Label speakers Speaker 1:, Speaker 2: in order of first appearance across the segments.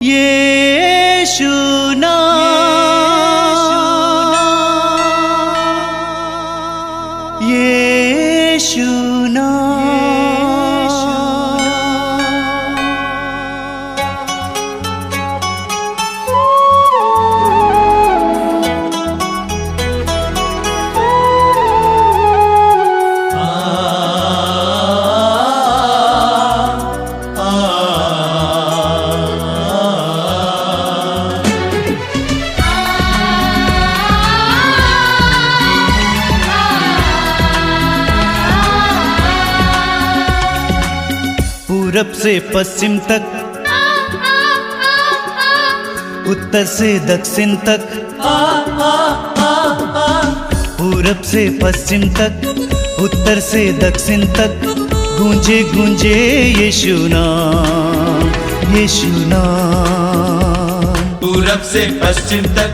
Speaker 1: यीशु नाम, यीशु पूरब से पश्चिम तक, उत्तर से दक्षिण तक, पूरब से पश्चिम तक, उत्तर से दक्षिण तक, गूंजे गूंजे यीशु नाम, यीशु नाम।
Speaker 2: पूरब से पश्चिम तक,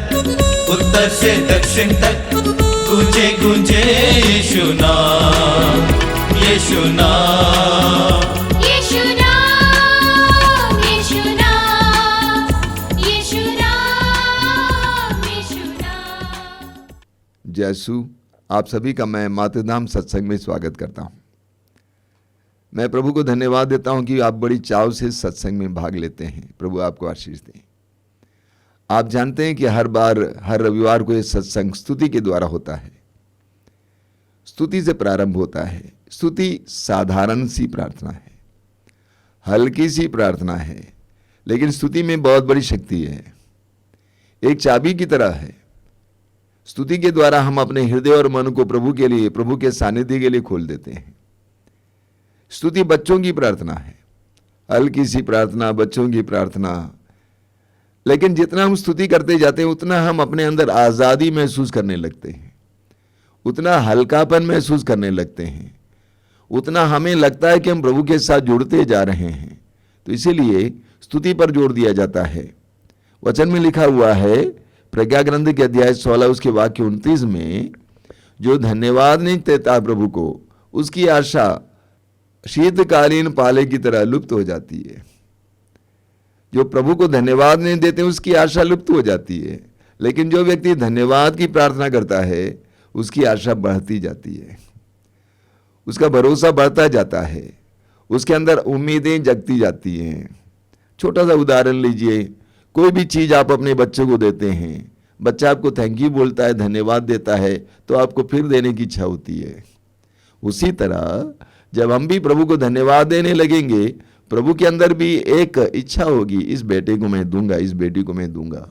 Speaker 2: उत्तर से दक्षिण तक, गूंजे गूंजे यीशु नाम, यीशु नाम।
Speaker 3: जयसु, आप सभी का मैं मातृधाम सत्संग में स्वागत करता हूं। मैं प्रभु को धन्यवाद देता हूं कि आप बड़ी चाव से सत्संग में भाग लेते हैं। प्रभु आपको आशीष दें। आप जानते हैं कि हर रविवार को यह सत्संग स्तुति के द्वारा होता है। स्तुति से प्रारंभ होता है। स्तुति साधारण सी प्रार्थना है, हल्की सी प्रार्थना है, लेकिन स्तुति में बहुत बड़ी शक्ति है। एक चाबी की तरह है। स्तुति के द्वारा हम अपने हृदय और मन को प्रभु के लिए, प्रभु के सानिध्य के लिए खोल देते हैं। स्तुति बच्चों की प्रार्थना है, हल्की सी प्रार्थना, बच्चों की प्रार्थना। लेकिन जितना हम स्तुति करते जाते हैं उतना हम अपने अंदर आज़ादी महसूस करने लगते हैं, उतना हल्कापन महसूस करने लगते हैं, उतना हमें लगता है कि हम प्रभु के साथ जुड़ते जा रहे हैं। तो इसीलिए स्तुति पर जोर दिया जाता है। वचन में लिखा हुआ है, प्रज्ञा ग्रंथ के अध्याय 16 उसके वाक्य 29 में, जो धन्यवाद नहीं देता प्रभु को, उसकी आशा शीतकालीन पाले की तरह लुप्त हो जाती है। जो प्रभु को धन्यवाद नहीं देते उसकी आशा लुप्त हो जाती है। लेकिन जो व्यक्ति धन्यवाद की प्रार्थना करता है उसकी आशा बढ़ती जाती है, उसका भरोसा बढ़ता जाता है, उसके अंदर उम्मीदें जगती जाती हैं। छोटा सा उदाहरण लीजिए, कोई भी चीज़ आप अपने बच्चे को देते हैं, बच्चा आपको थैंक यू बोलता है, धन्यवाद देता है, तो आपको फिर देने की इच्छा होती है। उसी तरह जब हम भी प्रभु को धन्यवाद देने लगेंगे, प्रभु के अंदर भी एक इच्छा होगी, इस बेटे को मैं दूंगा, इस बेटी को मैं दूंगा।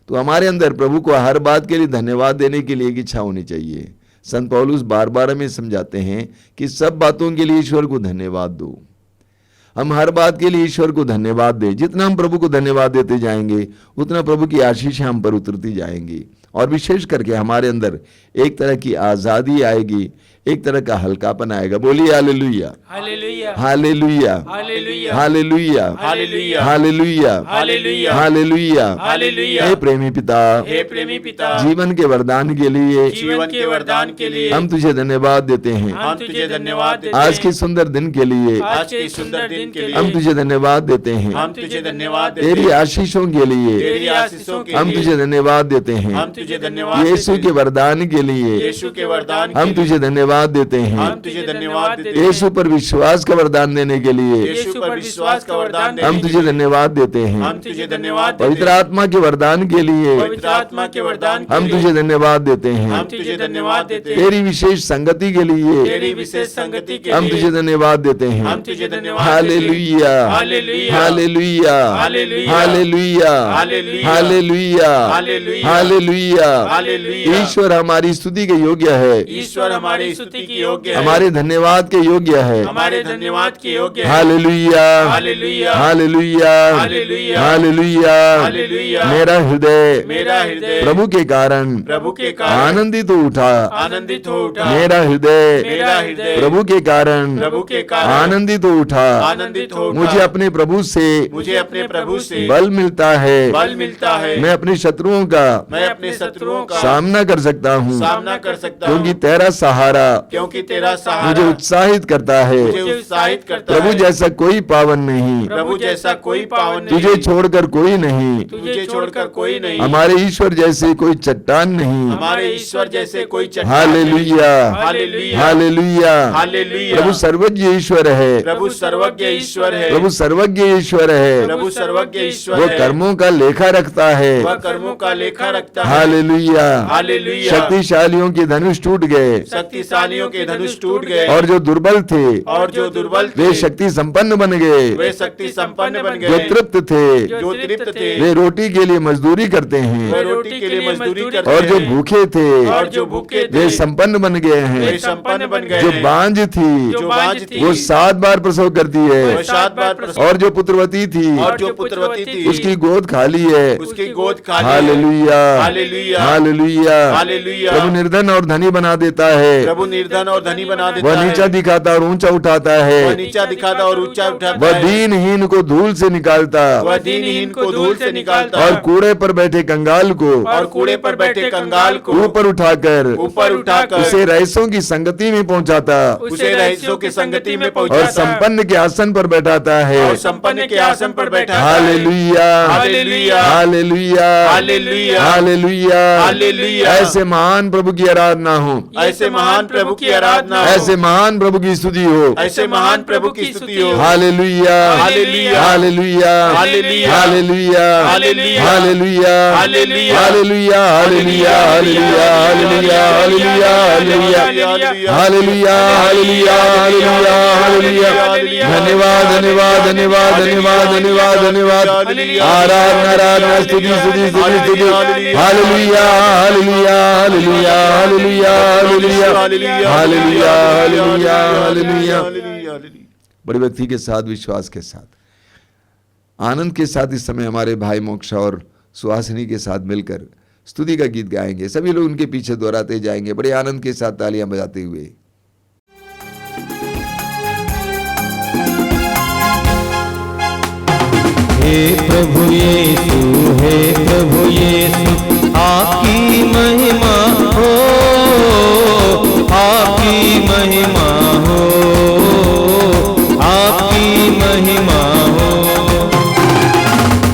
Speaker 3: तो हमारे अंदर प्रभु को हर बात के लिए धन्यवाद देने के लिए एक इच्छा होनी चाहिए। संत पौलुस बार हमें समझाते हैं कि सब बातों के लिए ईश्वर को धन्यवाद दो। हम हर बात के लिए ईश्वर को धन्यवाद दें। जितना हम प्रभु को धन्यवाद देते जाएंगे उतना प्रभु की आशीष हम पर उतरती जाएंगी, और विशेष करके हमारे अंदर एक तरह की आज़ादी आएगी, एक तरह का हल्कापन आएगा। बोलिए hallelujah,
Speaker 2: hallelujah,
Speaker 3: hallelujah,
Speaker 2: hallelujah,
Speaker 3: hallelujah,
Speaker 2: hallelujah,
Speaker 3: hallelujah,
Speaker 2: hallelujah,
Speaker 3: hallelujah,
Speaker 2: hallelujah.
Speaker 3: हे प्रेमी पिता,
Speaker 2: हे प्रेमी पिता,
Speaker 3: जीवन के वरदान के लिए,
Speaker 2: जीवन के वरदान के लिए
Speaker 3: हम तुझे धन्यवाद देते हैं।
Speaker 2: हम तुझे धन्यवाद देते हैं।
Speaker 3: आज के सुंदर दिन के लिए,
Speaker 2: आज के सुंदर दिन के लिए
Speaker 3: हम तुझे धन्यवाद देते हैं।
Speaker 2: हम तुझे धन्यवाद देते
Speaker 3: तेरी
Speaker 2: हैं।
Speaker 3: आशीषों के लिए
Speaker 2: तेरी आशीषों के
Speaker 3: हम
Speaker 2: लिए
Speaker 3: तुझे धन्यवाद देते हैं।
Speaker 2: हम तुझे धन्यवाद
Speaker 3: यीशु
Speaker 2: देते
Speaker 3: के वरदान के लिए
Speaker 2: हैं। यीशु के वरदान के
Speaker 3: हम
Speaker 2: लिए
Speaker 3: तुझे धन्यवाद देते हैं।
Speaker 2: हम तुझे धन्यवाद देते हैं।
Speaker 3: यीशु पर विश्वास का वरदान देने के लिए
Speaker 2: यीशु पर विश्वास का वरदान देने
Speaker 3: हम
Speaker 2: के
Speaker 3: तुझे
Speaker 2: लिए
Speaker 3: धन्यवाद देते हैं।
Speaker 2: हम तुझे धन्यवाद देते
Speaker 3: पवित्र
Speaker 2: हैं।
Speaker 3: आत्मा के वरदान के लिए
Speaker 2: पवित्र आत्मा के वरदान के
Speaker 3: हम
Speaker 2: लिए
Speaker 3: तुझे धन्यवाद देते हैं।
Speaker 2: हम तुझे धन्यवाद देते हैं।
Speaker 3: तेरी विशेष संगति के लिए
Speaker 2: तेरी विशेष संगति के
Speaker 3: हम
Speaker 2: लिए
Speaker 3: तुझे धन्यवाद देते हैं।
Speaker 2: हम तुझे धन्यवाद देते हैं।
Speaker 3: Hallelujah,
Speaker 2: hallelujah,
Speaker 3: hallelujah,
Speaker 2: hallelujah,
Speaker 3: hallelujah,
Speaker 2: hallelujah,
Speaker 3: hallelujah,
Speaker 2: hallelujah,
Speaker 3: hallelujah.
Speaker 2: Hallelujah.
Speaker 3: ईश्वर हमारी स्तुति के योग्य है,
Speaker 2: ईश्वर हमारी स्तुति की योग्य है,
Speaker 3: हमारे धन्यवाद के योग्य है।
Speaker 2: हमारे धन्यवाद के योग्य है।
Speaker 3: Hallelujah,
Speaker 2: hallelujah,
Speaker 3: hallelujah,
Speaker 2: hallelujah,
Speaker 3: hallelujah.
Speaker 2: Hallelujah.
Speaker 3: मेरा हृदय
Speaker 2: प्रभु
Speaker 3: के कारण आनंदित हो उठा।
Speaker 2: आनंदित हो उठा।
Speaker 3: मेरा हृदय प्रभु के कारण आनंदित हो उठा।
Speaker 2: आनंदित हो उठा।
Speaker 3: मुझे अपने प्रभु से बल मिलता है। मैं अपने शत्रुओं का
Speaker 2: सामना
Speaker 3: सामना कर सकता हूँ,
Speaker 2: कर सकता
Speaker 3: क्योंकि
Speaker 2: हूँ।
Speaker 3: तेरा सहारा
Speaker 2: क्योंकि तेरा
Speaker 3: मुझे
Speaker 2: सहारा
Speaker 3: उत्साहित करता है।
Speaker 2: मुझे उत्साहित करता
Speaker 3: प्रभु
Speaker 2: है।
Speaker 3: जैसा कोई पावन नहीं,
Speaker 2: प्रभु जैसा कोई पावन नहीं,
Speaker 3: तुझे छोड़कर कोई नहीं,
Speaker 2: तुझे छोड़कर कोई नहीं,
Speaker 3: हमारे ईश्वर जैसे कोई चट्टान नहीं।
Speaker 2: हमारे ईश्वर जैसे कोई चट्टान
Speaker 3: हालेलुया,
Speaker 2: हालेलुया,
Speaker 3: हालेलुया।
Speaker 2: हालेलुया।
Speaker 3: प्रभु सर्वज्ञ ईश्वर है,
Speaker 2: प्रभु सर्वज्ञ ईश्वर है,
Speaker 3: प्रभु सर्वज्ञ ईश्वर है।
Speaker 2: प्रभु सर्वज्ञ ईश्वर
Speaker 3: वो
Speaker 2: है,
Speaker 3: कर्मों का लेखा रखता है।
Speaker 2: वह कर्मों का लेखा रखता है।
Speaker 3: Hallelujah,
Speaker 2: hallelujah.
Speaker 3: शक्तिशालियों के धनुष टूट गए
Speaker 2: शक्तिशालियों के धनुष टूट गए,
Speaker 3: और जो दुर्बल थे
Speaker 2: और जो दुर्बल
Speaker 3: वे
Speaker 2: थे
Speaker 3: शक्ति संपन्न बन गए।
Speaker 2: वे शक्ति संपन्न बन
Speaker 3: जो
Speaker 2: गए,
Speaker 3: तृप्त थे
Speaker 2: जो तृप्त थे
Speaker 3: वे रोटी के लिए मजदूरी करते
Speaker 2: वे
Speaker 3: हैं,
Speaker 2: रोटी के लिए मजदूरी करते
Speaker 3: और जो
Speaker 2: हैं।
Speaker 3: भूखे थे
Speaker 2: और जो भूखे थे
Speaker 3: वे संपन्न बन गए
Speaker 2: वे
Speaker 3: हैं।
Speaker 2: संपन्न बन गए
Speaker 3: जो
Speaker 2: हैं।
Speaker 3: बांझ थी
Speaker 2: जो बांझ थी
Speaker 3: वो 7 बार प्रसव करती
Speaker 2: वो
Speaker 3: है,
Speaker 2: 7 बार प्रसव,
Speaker 3: और जो पुत्रवती थी
Speaker 2: और जो पुत्रवती थी
Speaker 3: उसकी गोद खाली है।
Speaker 2: उसकी गोद खाली है।
Speaker 3: Hallelujah,
Speaker 2: hallelujah,
Speaker 3: hallelujah.
Speaker 2: हालेलुया।
Speaker 3: प्रभु निर्धन और धनी बना देता है,
Speaker 2: प्रभु निर्धन और धनी बना देता
Speaker 3: वह
Speaker 2: है।
Speaker 3: नीचा दिखाता और ऊंचा उठाता
Speaker 2: वह
Speaker 3: है।
Speaker 2: नीचा दिखाता और ऊंचा उठाता
Speaker 3: वह
Speaker 2: है।
Speaker 3: दीनहीन को धूल से निकालता
Speaker 2: वह दीनहीन को धूल से निकालता
Speaker 3: और
Speaker 2: है।
Speaker 3: कूड़े पर बैठे कंगाल को
Speaker 2: और कूड़े पर बैठे कंगाल को
Speaker 3: ऊपर उठाकर
Speaker 2: ऊपर उठाकर
Speaker 3: उसे रईसों की संगति में पहुंचाता
Speaker 2: उसे रईसों की संगति में
Speaker 3: और
Speaker 2: पहुंचाता है।
Speaker 3: संपन्न के आसन पर बैठाता है।
Speaker 2: और संपन्न के आसन पर बैठा है।
Speaker 3: Hallelujah,
Speaker 2: hallelujah,
Speaker 3: hallelujah,
Speaker 2: hallelujah,
Speaker 3: hallelujah.
Speaker 2: Hallelujah.
Speaker 3: ऐसे महान प्रभु की आराधना हो,
Speaker 2: ऐसे महान प्रभु की आराधना हो,
Speaker 3: ऐसे महान प्रभु की स्तुति हो।
Speaker 2: ऐसे महान प्रभु की स्तुति हो।
Speaker 3: Hallelujah,
Speaker 2: hallelujah,
Speaker 3: hallelujah,
Speaker 2: hallelujah,
Speaker 3: hallelujah,
Speaker 2: hallelujah,
Speaker 3: hallelujah,
Speaker 2: hallelujah,
Speaker 3: hallelujah, hallelujah, hallelujah, hallelujah, hallelujah, hallelujah, hallelujah, hallelujah, hallelujah, hallelujah. धन्यवाद, धन्यवाद, धन्यवाद, धन्यवाद, धन्यवाद, धन्यवाद। आराधना, आराधना, स्तुति, स्तुति, स्तुति, स्तुति। Hallelujah, hallelujah, hallelujah, hallelujah, hallelujah, hallelujah, hallelujah, hallelujah. बड़ी भक्ति के साथ, विश्वास के साथ, आनंद के साथ इस समय हमारे भाई मोक्षा और सुहासिनी के साथ मिलकर स्तुति का गीत गाएंगे। सभी लोग उनके पीछे दोहराते जाएंगे बड़े आनंद के साथ, तालियां बजाते हुए।
Speaker 4: हे प्रभु यीशु आपकी महिमा हो, आपकी महिमा हो, आपकी महिमा हो।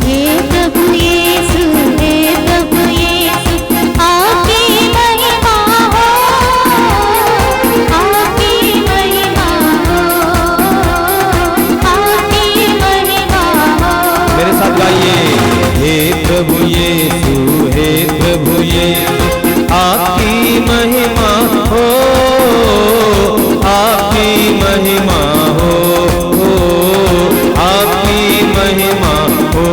Speaker 5: हे प्रभु यीशु आपकी महिमा हो, आपकी महिमा हो, आपकी महिमा हो।
Speaker 4: मेरे साथ गाइए, हे प्रभु यीशु आपकी महिमा हो, आपकी महिमा हो, आपकी महिमा हो।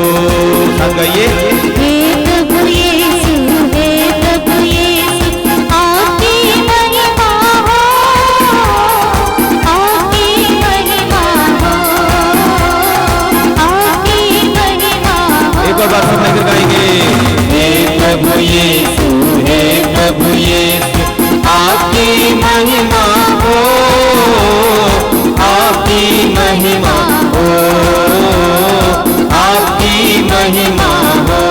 Speaker 4: साथ गाइए,
Speaker 5: हे प्रभु यीशु आपकी महिमा हो, आपकी महिमा हो, आपकी महिमा हो।
Speaker 4: एक और बार सब मिलकर गाएंगे, हे प्रभु यीशु आपकी महिमा हो, आपकी महिमा हो, आपकी महिमा हो।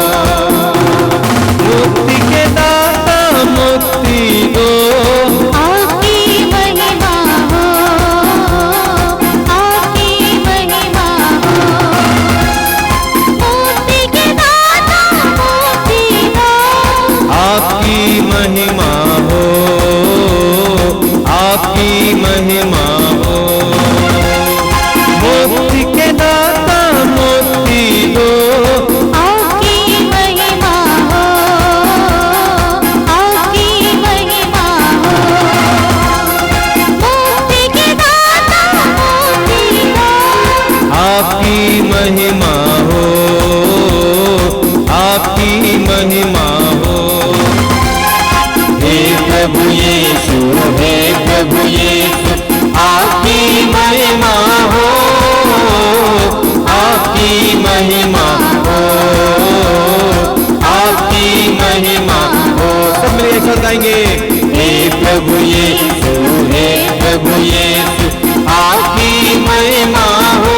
Speaker 4: मुक्ति के दाता मुक्ति दो,
Speaker 5: आपकी महिमा हो, आपकी महिमा हो। मुक्ति के दाता मुक्ति दो,
Speaker 4: आपकी महिमा हो, आपकी महिमा हो। मुक्ति के दाता मुक्ति दो,
Speaker 5: आपकी महिमा हो, आपकी महिमा हो। मुक्ति के दाता मुक्ति दो,
Speaker 4: आपकी महिमा हो, आपकी महिमा हो। हे प्रभु यीशु आपकी महिमा हो, आपकी महिमा हो, आपकी महिमा हो। सब मेरे एक साथ गाएंगे, हे प्रभु यीशु आपकी महिमा हो,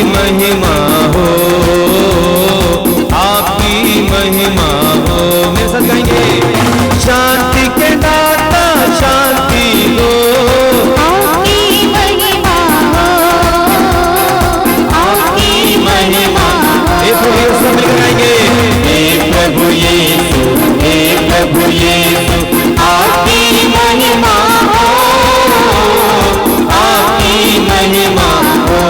Speaker 4: महिमा हो, आपकी महिमा हो। मेरे साथ गाएंगे, शांति के दाता शांति दो,
Speaker 5: आपकी महिमा हो, आपकी महिमा हो।
Speaker 4: एक सब मिलकर गाएंगे, हे प्रभु यीशु, हे प्रभु यीशु,
Speaker 5: आपकी महिमा हो,
Speaker 4: आपकी महिमा हो,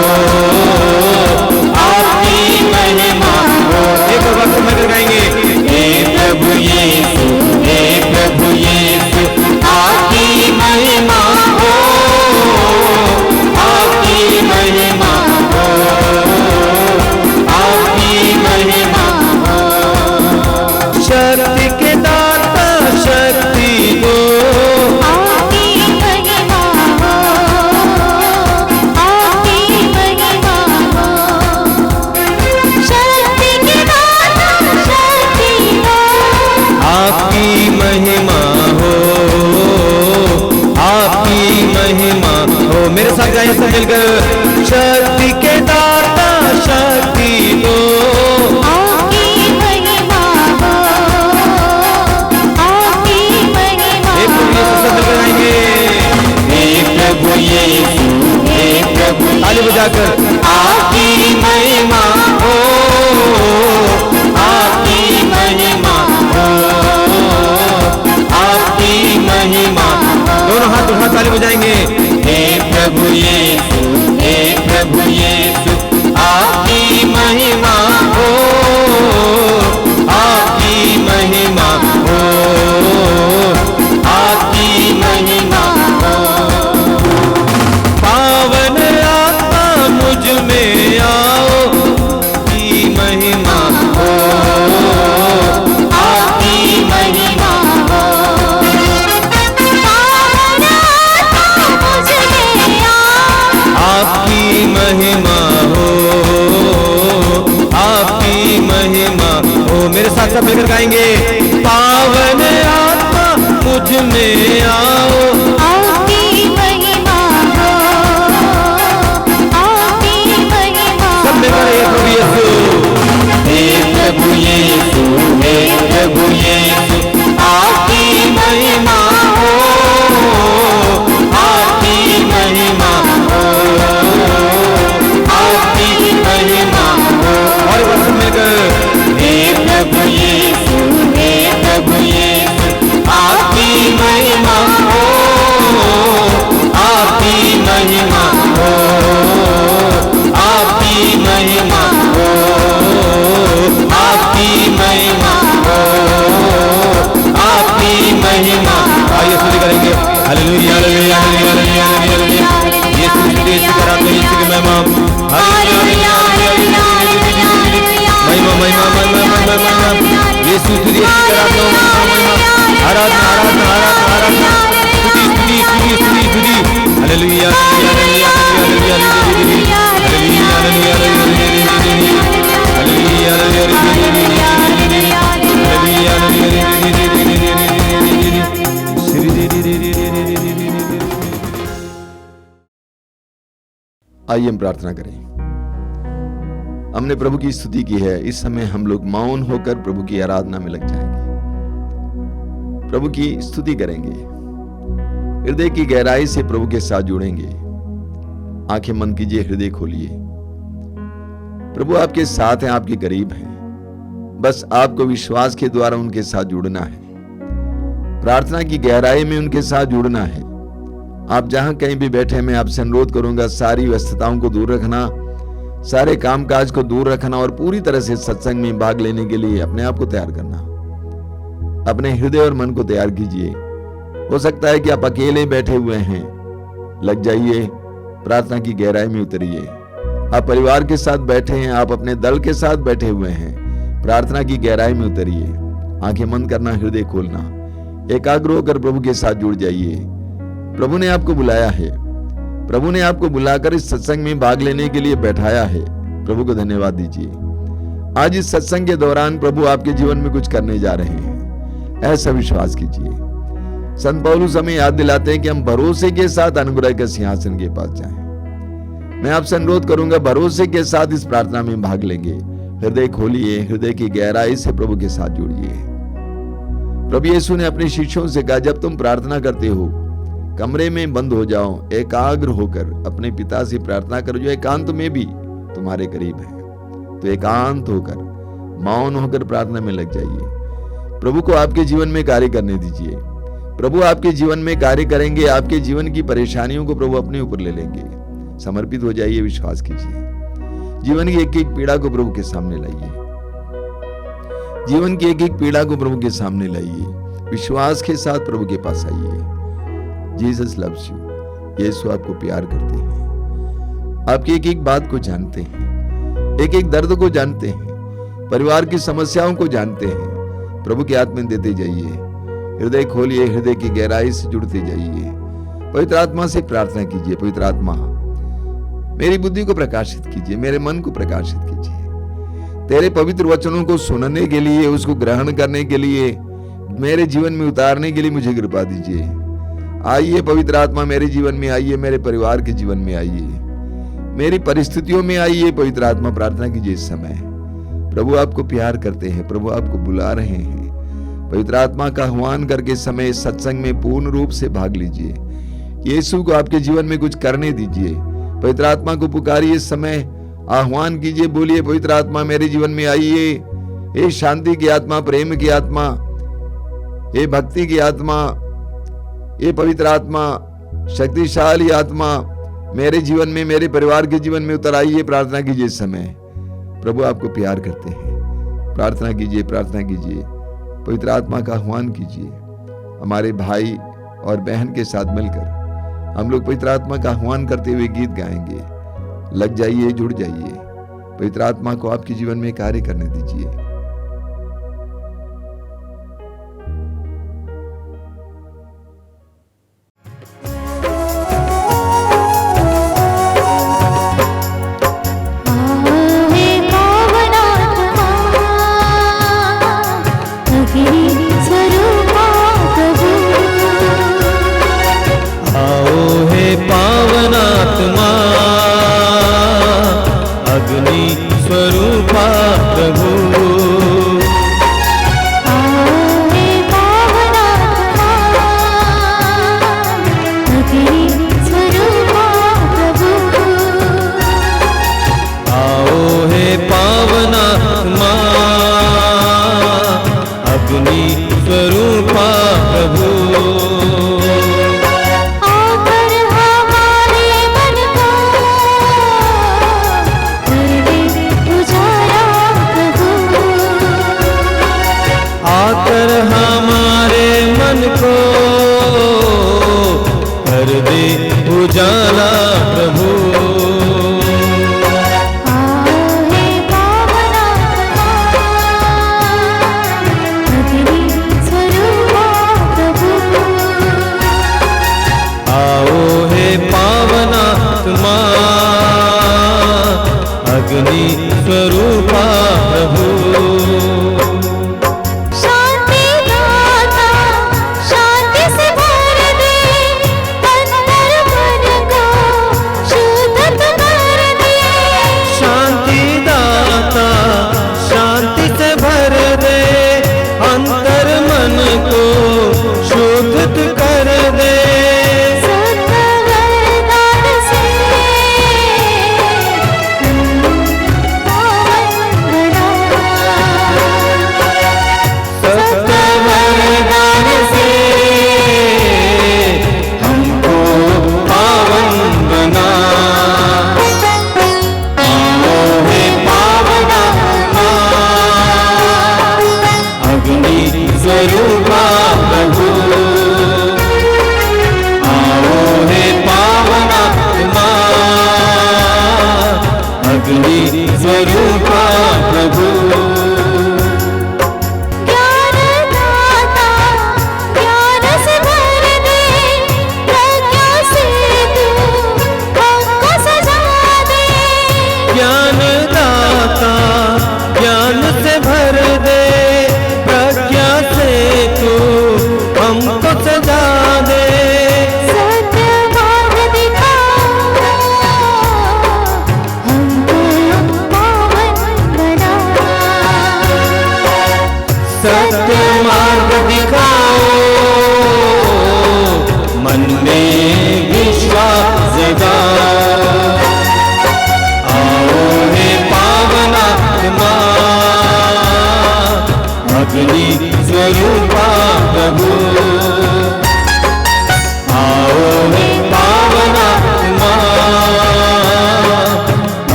Speaker 4: आपकी महिमा हो। एक और बात मिलकर गाएंगे, हे प्रभु यीशु, हे प्रभु यीशु,
Speaker 5: आपकी महिमा हो,
Speaker 4: आपकी महिमा हो, आपकी महिमा हो। शक्ति के दाता शक्ति दो,
Speaker 5: आपकी महिमा हो, आपकी महिमा हो। शक्ति के दाता शक्ति दो,
Speaker 4: आपकी महिमा हो, आपकी महिमा हो। मेरे साथ गाइए सब मिलकर, शक्ति के दाता शक्ति दो,
Speaker 5: आपकी महिमा हो, आपकी महिमा
Speaker 4: एक
Speaker 5: हो।
Speaker 4: सब मिलकर गाएंगे, हे प्रभु यीशु, हे प्रभु, ताली बजाकर, आपकी महिमा हो, आपकी महिमा हो, आपकी महिमा। दोनों हाथ उठा ताली बजाएंगे, हे प्रभु यीशु, हे प्रभु यीशु, आपकी महिमा हो, आपकी महिमा हो, आपकी महिमा हो। पावन आत्मा मुझ में आओ, की महिमा हो, आपकी महिमा हो।
Speaker 5: पावन आत्मा मुझ में आओ,
Speaker 4: आपकी महिमा हो, आपकी महिमा हो। मेरे साथ सब मिलकर गाएंगे, पावन आत्मा मुझ में आओ,
Speaker 5: आपकी महिमा हो, आपकी महिमा
Speaker 4: सब मिलकर हे प्रभु यीशु, हे प्रभु यीशु, हे प्रभु यीशु, आपकी महिमा हो, आपकी महिमा हो, आपकी महिमा हो। और एक बार सब मिलकर, हे प्रभु यीशु, हे प्रभु यीशु, आपकी महिमा हो, आपकी महिमा हो, आपकी महिमा हो, आपकी महिमा हो, आपकी महिमा। आइए स्तुति करेंगे, hallelujah hallelujah hallelujah hallelujah hallelujah. Yeshu की स्तुति कराते हैं, यीशु की महिमा, हालेलुया हालेलुया हालेलुया, महिमा महिमा महिमा महिमा महिमा। यीशु स्तुति कराते हैं, महिमा आराधना आराधना आराधना आराधना, स्तुति स्तुति स्तुति स्तुति स्तुति, hallelujah hallelujah hallelujah hallelujah hallelujah hallelujah hallelujah
Speaker 3: आइए हम प्रार्थना करें। हमने प्रभु की स्तुति की है, इस समय हम लोग मौन होकर प्रभु की आराधना में लग जाएंगे, प्रभु की स्तुति करेंगे, हृदय की गहराई से प्रभु के साथ जुड़ेंगे। आंखें बंद कीजिए, हृदय खोलिए। प्रभु आपके साथ हैं, आपके करीब हैं, बस आपको विश्वास के द्वारा उनके साथ जुड़ना है, प्रार्थना की गहराई में उनके साथ जुड़ना है। आप जहां कहीं भी बैठे, मैं आपसे अनुरोध करूंगा, सारी व्यस्तताओं को दूर रखना, सारे कामकाज को दूर रखना और पूरी तरह से सत्संग में भाग लेने के लिए अपने आप को तैयार करना। अपने हृदय और मन को तैयार कीजिए। हो सकता है कि आप अकेले बैठे हुए हैं, लग जाइए, प्रार्थना की गहराई में उतरिए। आप परिवार के साथ बैठे हैं, आप अपने दल के साथ बैठे हुए हैं, प्रार्थना की गहराई में उतरिए। आंखें बंद करना, हृदय खोलना, एकाग्र होकर प्रभु के साथ जुड़ जाइए। प्रभु ने आपको बुलाया है, प्रभु ने आपको बुलाकर इस सत्संग में भाग लेने के लिए बैठाया है। प्रभु को धन्यवाद दीजिए। आज इस सत्संग के दौरान प्रभु आपके जीवन में कुछ करने जा रहे हैं, ऐसा विश्वास कीजिए। संत पौलुस हमें याद दिलाते हैं कि हम भरोसे के साथ अनुग्रह के सिंहासन के पास जाएं। मैं आपसे अनुरोध करूंगा, भरोसे के साथ इस प्रार्थना में भाग लेंगे। हृदय खोलिए, हृदय की गहराई से प्रभु के साथ जुड़िए। प्रभु यीशु ने अपने शिष्यों से कहा, जब तुम प्रार्थना करते हो कमरे में बंद हो जाओ, एकाग्र होकर अपने पिता से प्रार्थना करो जो एकांत में भी तुम्हारे करीब है। तो एकांत होकर, मौन होकर प्रार्थना में लग जाइए। प्रभु को आपके जीवन में कार्य करने दीजिए। प्रभु आपके जीवन में कार्य करेंगे। आपके जीवन की परेशानियों को प्रभु अपने ऊपर ले लेंगे। समर्पित हो जाइए, विश्वास कीजिए। जीवन की एक एक पीड़ा को प्रभु के सामने लाइए। जीवन की एक एक पीड़ा को प्रभु के सामने लाइए। विश्वास के साथ प्रभु के पास आइए। Jesus loves you. यीशु आपको प्यार करते हैं। आपकी एक एक बात को जानते हैं, एक एक दर्द को जानते हैं, परिवार की समस्याओं को जानते हैं। प्रभु के हाथ में देते जाइए। हृदय खोलिए, हृदय की गहराई से जुड़ते जाइए। पवित्र आत्मा से प्रार्थना कीजिए, पवित्र आत्मा मेरी बुद्धि को प्रकाशित कीजिए, मेरे मन को प्रकाशित कीजिए। तेरे पवित्र वचनों को सुनने के लिए, उसको ग्रहण करने के लिए, मेरे जीवन में उतारने के लिए मुझे कृपा दीजिए। आइए पवित्र आत्मा, मेरे जीवन में आइए, मेरे परिवार के जीवन में आइए, मेरी परिस्थितियों में आइए। पवित्र आत्मा प्रार्थना कीजिए इस समय। प्रभु आपको प्यार करते हैं, प्रभु आपको बुला रहे हैं। पवित्र आत्मा का आह्वान करके समय सत्संग में पूर्ण रूप से भाग लीजिए। यीशु को आपके जीवन में कुछ करने दीजिए। पवित्र आत्मा को पुकारिए, इस समय आह्वान कीजिए, बोलिए, पवित्र आत्मा मेरे जीवन में आइए। हे शांति की आत्मा, प्रेम की आत्मा, हे भक्ति की आत्मा, ये पवित्र आत्मा, शक्तिशाली आत्मा मेरे जीवन में, मेरे परिवार के जीवन में उतर आइए। प्रार्थना कीजिए इस समय। प्रभु आपको प्यार करते हैं। प्रार्थना कीजिए, प्रार्थना कीजिए, पवित्र आत्मा का आह्वान कीजिए। हमारे भाई और बहन के साथ मिलकर हम लोग पवित्र आत्मा का आह्वान करते हुए गीत गाएंगे। लग जाइए, जुड़ जाइए। पवित्र आत्मा को आपके जीवन में कार्य करने दीजिए।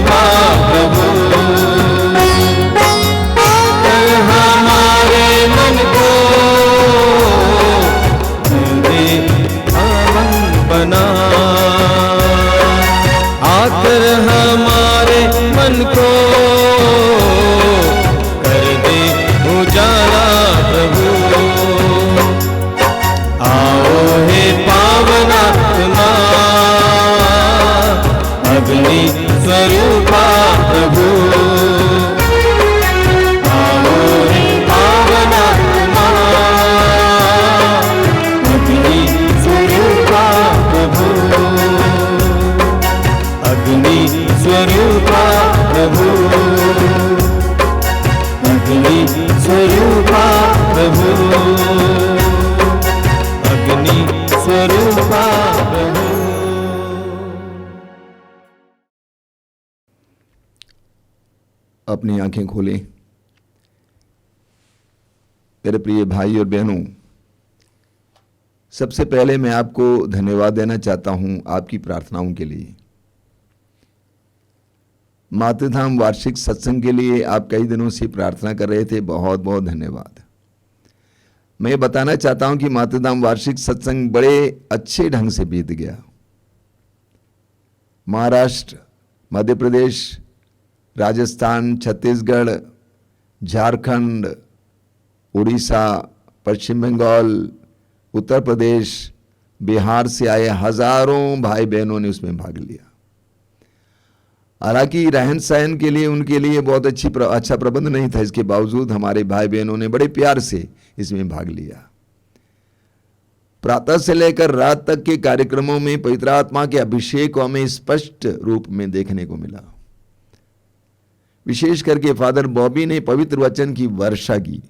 Speaker 4: स्वरूपा प्रभु हमारे मन को दे पावन बना, आकर हमारे मन को कर दे उजाला प्रभु। आओ हे पावन आत्मा अग्नि स्वरूपा प्रभु, आओ हे पावन आत्मा अग्नि स्वरूपा प्रभु, अग्नि स्वरूपा प्रभु, अग्नि स्वरूपा प्रभु, अग्नि स्वरूपा प्रभु।
Speaker 3: अपनी आंखें खोलें। मेरे प्रिय भाई और बहनों, सबसे पहले मैं आपको धन्यवाद देना चाहता हूं आपकी प्रार्थनाओं के लिए। मातृधाम वार्षिक सत्संग के लिए आप कई दिनों से प्रार्थना कर रहे थे, बहुत बहुत धन्यवाद। मैं बताना चाहता हूं कि मातृधाम वार्षिक सत्संग बड़े अच्छे ढंग से बीत गया। महाराष्ट्र, मध्य प्रदेश, राजस्थान, छत्तीसगढ़, झारखंड, उड़ीसा, पश्चिम बंगाल, उत्तर प्रदेश, बिहार से आए हजारों भाई बहनों ने उसमें भाग लिया। हालांकि रहन सहन के लिए उनके लिए बहुत अच्छा प्रबंध नहीं था, इसके बावजूद हमारे भाई बहनों ने बड़े प्यार से इसमें भाग लिया। प्रातः से लेकर रात तक के कार्यक्रमों में पवित्र आत्मा के अभिषेक को हमें स्पष्ट रूप में देखने को मिला। विशेष करके फादर बॉबी ने पवित्र वचन की वर्षा की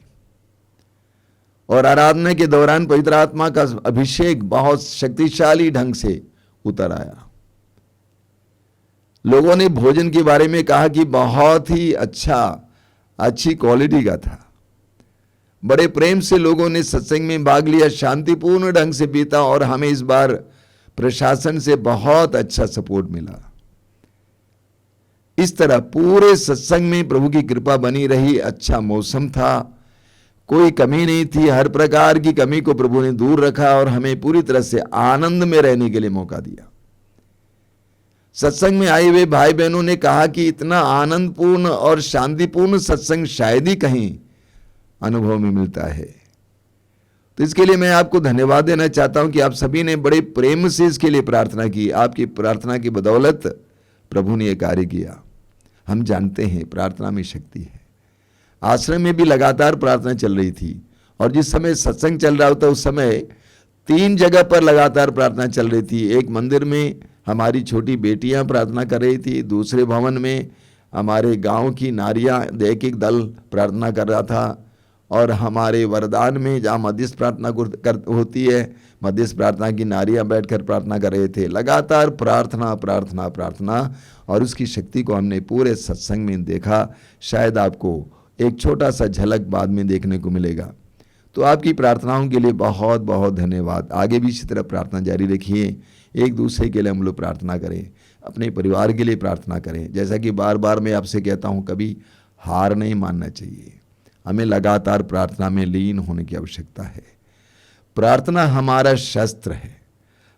Speaker 3: और आराधना के दौरान पवित्र आत्मा का अभिषेक बहुत शक्तिशाली ढंग से उतर आया। लोगों ने भोजन के बारे में कहा कि बहुत ही अच्छी क्वालिटी का था। बड़े प्रेम से लोगों ने सत्संग में भाग लिया, शांतिपूर्ण ढंग से बीता और हमें इस बार प्रशासन से बहुत अच्छा सपोर्ट मिला। इस तरह पूरे सत्संग में प्रभु की कृपा बनी रही। अच्छा मौसम था, कोई कमी नहीं थी, हर प्रकार की कमी को प्रभु ने दूर रखा और हमें पूरी तरह से आनंद में रहने के लिए मौका दिया। सत्संग में आए हुए भाई बहनों ने कहा कि इतना आनंदपूर्ण और शांतिपूर्ण सत्संग शायद ही कहीं अनुभव में मिलता है। तो इसके लिए मैं आपको धन्यवाद देना चाहता हूं कि आप सभी ने बड़े प्रेम से इसके लिए प्रार्थना की। आपकी प्रार्थना की बदौलत प्रभु ने यह कार्य किया। हम जानते हैं प्रार्थना में शक्ति है। आश्रम में भी लगातार प्रार्थना चल रही थी और जिस समय सत्संग चल रहा होता उस समय 3 जगह पर लगातार प्रार्थना चल रही थी। एक मंदिर में हमारी छोटी बेटियां प्रार्थना कर रही थी, दूसरे भवन में हमारे गांव की नारियां एक दल प्रार्थना कर रहा था और हमारे वरदान में जहाँ मध्यस्थ प्रार्थना होती है, मध्यस्थ प्रार्थना की नारियां बैठकर प्रार्थना कर रहे थे। लगातार प्रार्थना प्रार्थना प्रार्थना और उसकी शक्ति को हमने पूरे सत्संग में देखा। शायद आपको एक छोटा सा झलक बाद में देखने को मिलेगा। तो आपकी प्रार्थनाओं के लिए बहुत बहुत धन्यवाद। आगे भी इसी तरह प्रार्थना जारी रखिए। एक दूसरे के लिए हम लोग प्रार्थना करें, अपने परिवार के लिए प्रार्थना करें। जैसा कि बार बार मैं आपसे कहता हूं, कभी हार नहीं मानना चाहिए। हमें लगातार प्रार्थना में लीन होने की आवश्यकता है। प्रार्थना हमारा शस्त्र है,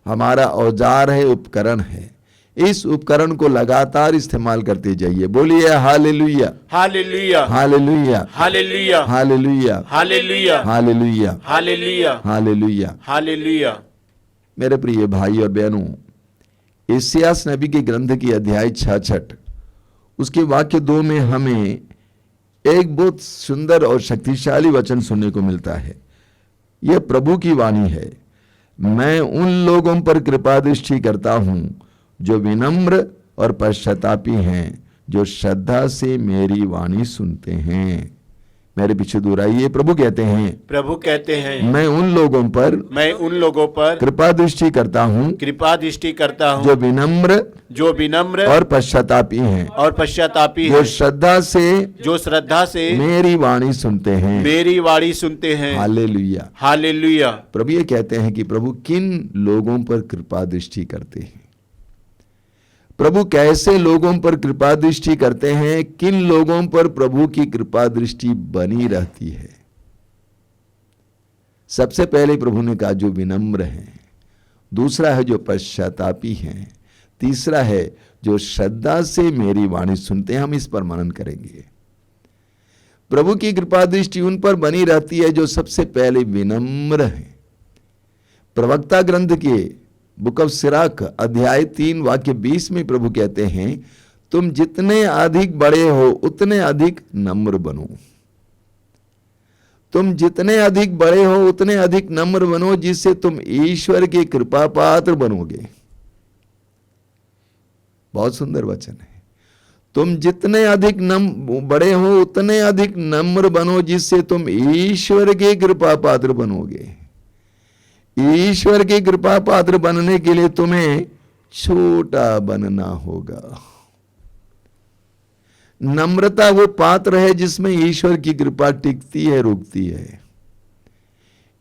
Speaker 3: हमारा औजार है, उपकरण है। इस उपकरण को लगातार इस्तेमाल करते जाइए। बोलिए hallelujah,
Speaker 2: hallelujah,
Speaker 3: hallelujah,
Speaker 2: hallelujah,
Speaker 3: hallelujah,
Speaker 2: hallelujah,
Speaker 3: hallelujah,
Speaker 2: hallelujah,
Speaker 3: hallelujah.
Speaker 2: Hallelujah.
Speaker 3: मेरे प्रिय भाई और बहनों, इस्यास नबी के ग्रंथ की अध्याय 66 उसके वाक्य 2 में हमें एक बहुत सुंदर और शक्तिशाली वचन सुनने को मिलता है। यह प्रभु की वाणी है। मैं उन लोगों पर कृपा दृष्टि करता हूं जो विनम्र और पश्चातापी हैं, जो श्रद्धा से मेरी वाणी सुनते हैं। मेरे पीछे दोहराइए, प्रभु कहते हैं,
Speaker 2: प्रभु कहते हैं,
Speaker 3: मैं उन लोगों पर
Speaker 2: कृपा दृष्टि करता हूँ,
Speaker 3: जो विनम्र और पश्चातापी हैं, जो श्रद्धा से मेरी वाणी सुनते हैं। Hallelujah,
Speaker 2: hallelujah.
Speaker 3: प्रभु ये कहते हैं कि प्रभु किन लोगों पर कृपा दृष्टि करते हैं। प्रभु कैसे लोगों पर कृपा दृष्टि करते हैं, किन लोगों पर प्रभु की कृपा दृष्टि बनी रहती है। सबसे पहले प्रभु ने कहा जो विनम्र हैं, दूसरा है जो पश्चातापी हैं, तीसरा है जो श्रद्धा से मेरी वाणी सुनते हैं। हम इस पर मनन करेंगे। प्रभु की कृपा दृष्टि उन पर बनी रहती है जो सबसे पहले विनम्र हैं। प्रवक्ता ग्रंथ के बुक ऑफ सिराक अध्याय 3 वाक्य 20 में प्रभु कहते हैं, तुम जितने अधिक बड़े हो उतने अधिक नम्र बनो। तुम जितने अधिक बड़े हो उतने अधिक नम्र बनो, जिससे तुम ईश्वर के कृपा पात्र बनोगे। बहुत सुंदर वचन है। तुम जितने अधिक बड़े हो उतने अधिक नम्र बनो, जिससे तुम ईश्वर के कृपा पात्र बनोगे। ईश्वर के कृपा पात्र बनने के लिए तुम्हें छोटा बनना होगा। नम्रता वो पात्र है जिसमें ईश्वर की कृपा टिकती है, रुकती है।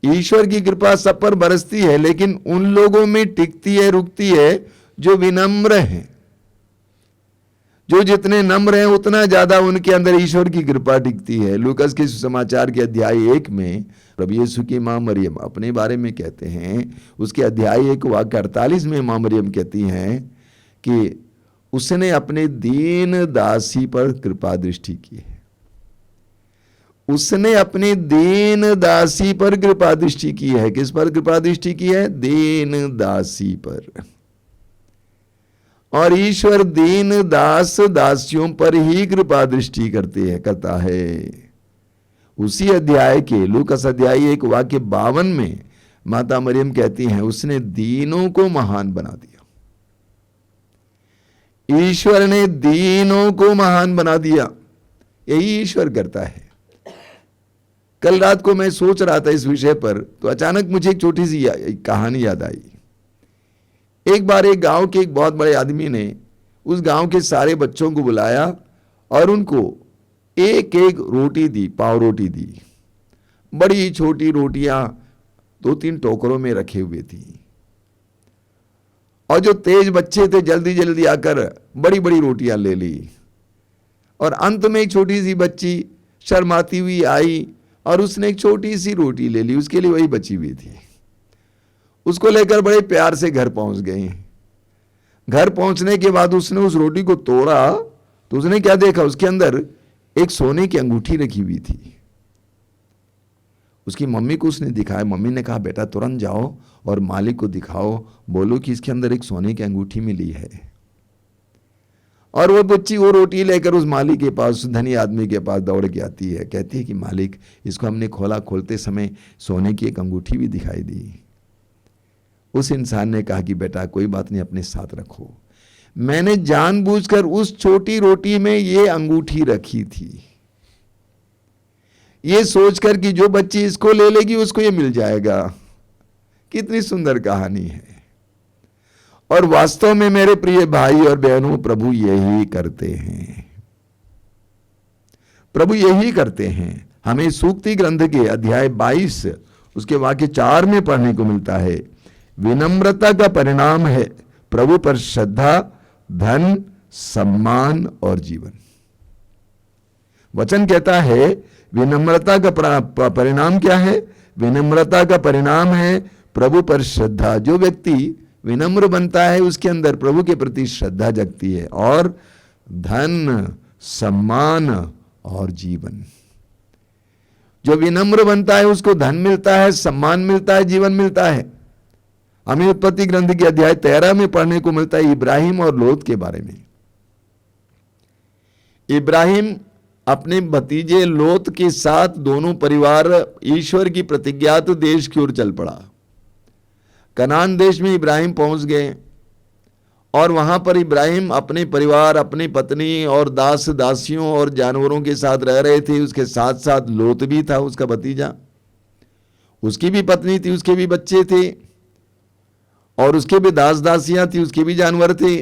Speaker 3: ईश्वर की कृपा सब पर बरसती है, लेकिन उन लोगों में टिकती है, रुकती है जो विनम्र हैं। जो जितने नम्र हैं उतना ज्यादा उनके अंदर ईश्वर की कृपा टिकती है। लूकास के सुसमाचार के अध्याय 1 में प्रभु यीशु की मां मरियम अपने बारे में कहते हैं, उसके अध्याय 1 वाक्य 48 में मां मरियम कहती हैं कि उसने अपने दीन दासी पर कृपा दृष्टि की है। उसने अपने दीन दासी पर कृपा दृष्टि की है। किस पर कृपा दृष्टि की है? दीन दासी पर। और ईश्वर दीन दास दासियों पर ही कृपा दृष्टि करता है। उसी अध्याय के लूकास अध्याय 1 वाक्य 52 में माता मरियम कहती हैं, उसने दीनों को महान बना दिया। ईश्वर ने दीनों को महान बना दिया। यही ईश्वर करता है। कल रात को मैं सोच रहा था इस विषय पर, तो अचानक मुझे एक छोटी सी कहानी याद आई। एक बार एक गांव के एक बहुत बड़े आदमी ने उस गांव के सारे बच्चों को बुलाया और उनको एक एक रोटी दी, पाव रोटी दी। बड़ी छोटी रोटियां 2-3 टोकरों में रखे हुए थी। और जो तेज बच्चे थे जल्दी जल्दी आकर बड़ी बड़ी रोटियां ले ली। और अंत में एक छोटी सी बच्ची शर्माती हुई आई और उसने एक छोटी सी रोटी ले ली, उसके लिए वही बची हुई थी। उसको लेकर बड़े प्यार से घर पहुंच गए। घर पहुंचने के बाद उसने उस रोटी को तोड़ा तो उसने क्या देखा, उसके अंदर एक सोने की अंगूठी रखी हुई थी। उसकी मम्मी को उसने दिखाया। मम्मी ने कहा, बेटा तुरंत जाओ और मालिक को दिखाओ, बोलो कि इसके अंदर एक सोने की अंगूठी मिली है। और वो बच्ची वो रोटी लेकर उस मालिक के पास, धनी आदमी के पास दौड़ के आती है। कहती है कि मालिक, इसको हमने खोला, खोलते समय सोने की एक अंगूठी भी दिखाई दी। उस इंसान ने कहा कि बेटा कोई बात नहीं, अपने साथ रखो। मैंने जानबूझकर उस छोटी रोटी में ये अंगूठी रखी थी, ये सोचकर कि जो बच्ची इसको ले लेगी उसको ये मिल जाएगा। कितनी सुंदर कहानी है। और वास्तव में मेरे प्रिय भाई और बहनों, प्रभु यही करते हैं। प्रभु यही करते हैं। हमें सूक्ति ग्रंथ के अध्याय 22 उसके वाक्य 4 में पढ़ने को मिलता है, विनम्रता का परिणाम है प्रभु पर श्रद्धा, धन, सम्मान और जीवन। वचन कहता है विनम्रता का परिणाम क्या है? विनम्रता का परिणाम है प्रभु पर श्रद्धा। जो व्यक्ति विनम्र बनता है उसके अंदर प्रभु के प्रति श्रद्धा जगती है। और धन, सम्मान और जीवन। जो विनम्र बनता है उसको धन मिलता है, सम्मान मिलता है, जीवन मिलता है। हमें उत्पत्ति ग्रंथ के अध्याय 13 में पढ़ने को मिलता है इब्राहिम और लोत के बारे में। इब्राहिम अपने भतीजे लोत के साथ दोनों परिवार ईश्वर की प्रतिज्ञात देश की ओर चल पड़ा। कनान देश में इब्राहिम पहुंच गए और वहां पर इब्राहिम अपने परिवार, अपनी पत्नी और दास दासियों और जानवरों के साथ रह रहे थे। उसके साथ साथ लोत भी था, उसका भतीजा। उसकी भी पत्नी थी, उसके भी बच्चे थे और उसके भी दास दासियां थी, उसके भी जानवर थे।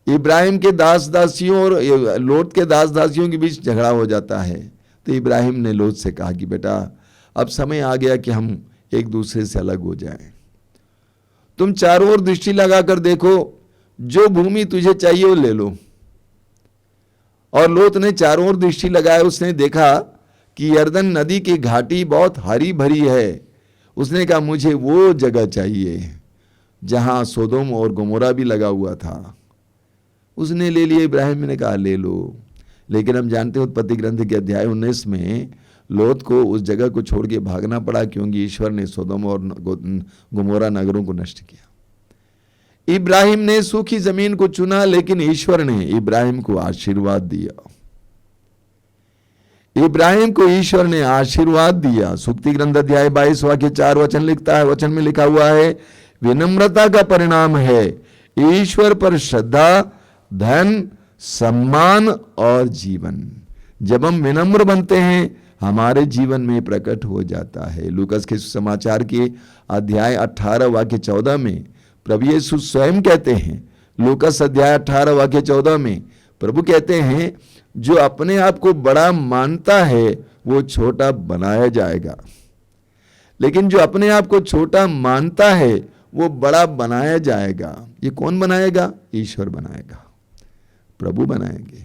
Speaker 3: इब्राहिम के दास दासियों और लोत के दास दासियों के बीच झगड़ा हो जाता है। तो इब्राहिम ने लोत से कहा कि बेटा अब समय आ गया कि हम एक दूसरे से अलग हो जाएं। तुम चारों ओर दृष्टि लगाकर देखो, जो भूमि तुझे चाहिए वो ले लो। और लोत ने चारों ओर दृष्टि लगाया, उसने देखा कि यरदन नदी की घाटी बहुत हरी भरी है। उसने कहा मुझे वो जगह चाहिए जहां सोदोम और गोमोरा भी लगा हुआ था। उसने ले लिया। इब्राहिम ने कहा ले लो। लेकिन हम जानते हैं उत्पत्ति ग्रंथ के अध्याय 19 में लोत को उस जगह को छोड़ के भागना पड़ा, क्योंकि ईश्वर ने सोदोम और गोमोरा नगरों को नष्ट किया। इब्राहिम ने सूखी जमीन को चुना, लेकिन ईश्वर ने इब्राहिम को आशीर्वाद दिया। इब्राहिम को ईश्वर ने आशीर्वाद दिया। सूक्ति ग्रंथ अध्याय 22 वाक्य 4 वचन लिखता है, वचन में लिखा हुआ है, विनम्रता का परिणाम है ईश्वर पर श्रद्धा, धन, सम्मान और जीवन। जब हम विनम्र बनते हैं हमारे जीवन में प्रकट हो जाता है। लूकास के समाचार के अध्याय 18 वाक्य 14 में प्रभु यीशु स्वयं कहते हैं, लूकास अध्याय 18 वाक्य 14 में प्रभु कहते हैं, जो अपने आप को बड़ा मानता है वो छोटा बनाया जाएगा, लेकिन जो अपने आप को छोटा मानता है वो बड़ा बनाया जाएगा। ये कौन बनाएगा? ईश्वर बनाएगा, प्रभु बनाएंगे।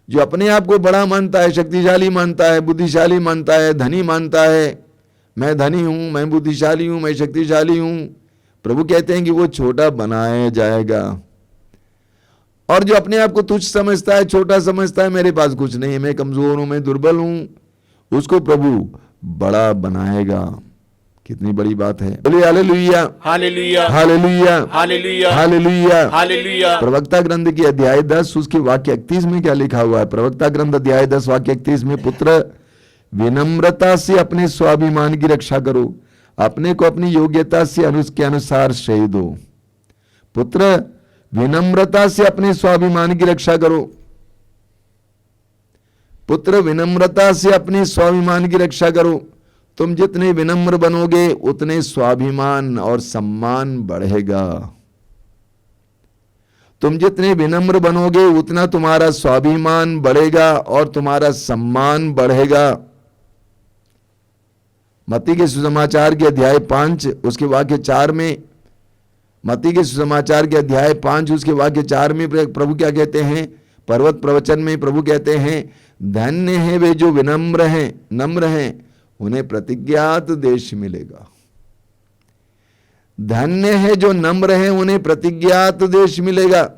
Speaker 3: जो अपने आप को बड़ा मानता है, शक्तिशाली मानता है, बुद्धिशाली मानता है, धनी मानता है, मैं धनी हूं, मैं बुद्धिशाली हूं, मैं शक्तिशाली हूं, प्रभु कहते हैं कि वो छोटा बनाया जाएगा। और जो अपने आप को तुच्छ समझता है, छोटा समझता है, मेरे पास कुछ नहीं है, मैं कमजोर हूं, मैं दुर्बल हूं, उसको प्रभु बड़ा बनाएगा। कितनी बड़ी बात है। बोलिए hallelujah,
Speaker 2: hallelujah,
Speaker 3: hallelujah,
Speaker 2: hallelujah,
Speaker 3: hallelujah,
Speaker 2: hallelujah.
Speaker 3: प्रवक्ता ग्रंथ के अध्याय 10 उसके वाक्य 31 में क्या लिखा हुआ है? प्रवक्ता ग्रंथ अध्याय 10 वाक्य 31 में, पुत्र विनम्रता से अपने स्वाभिमान की रक्षा करो, अपने को अपनी योग्यता से के अनुसार श्रेय दो। पुत्र विनम्रता से अपने स्वाभिमान की रक्षा करो, पुत्र विनम्रता से अपने स्वाभिमान की रक्षा करो। तुम जितने विनम्र बनोगे उतने स्वाभिमान और सम्मान बढ़ेगा। तुम जितने विनम्र बनोगे उतना तुम्हारा स्वाभिमान बढ़ेगा और तुम्हारा सम्मान बढ़ेगा। मत्ती के सुसमाचार के अध्याय 5 उसके वाक्य 4 में, मत्ती के सुसमाचार के अध्याय 5 उसके वाक्य 4 में प्रभु क्या कहते हैं? पर्वत प्रवचन में प्रभु कहते हैं, धन्य है वे जो विनम्र हैं, नम्र हैं, उन्हें प्रतिज्ञात देश मिलेगा। धन्य है जो नम्र हैं, उन्हें प्रतिज्ञात देश मिलेगा।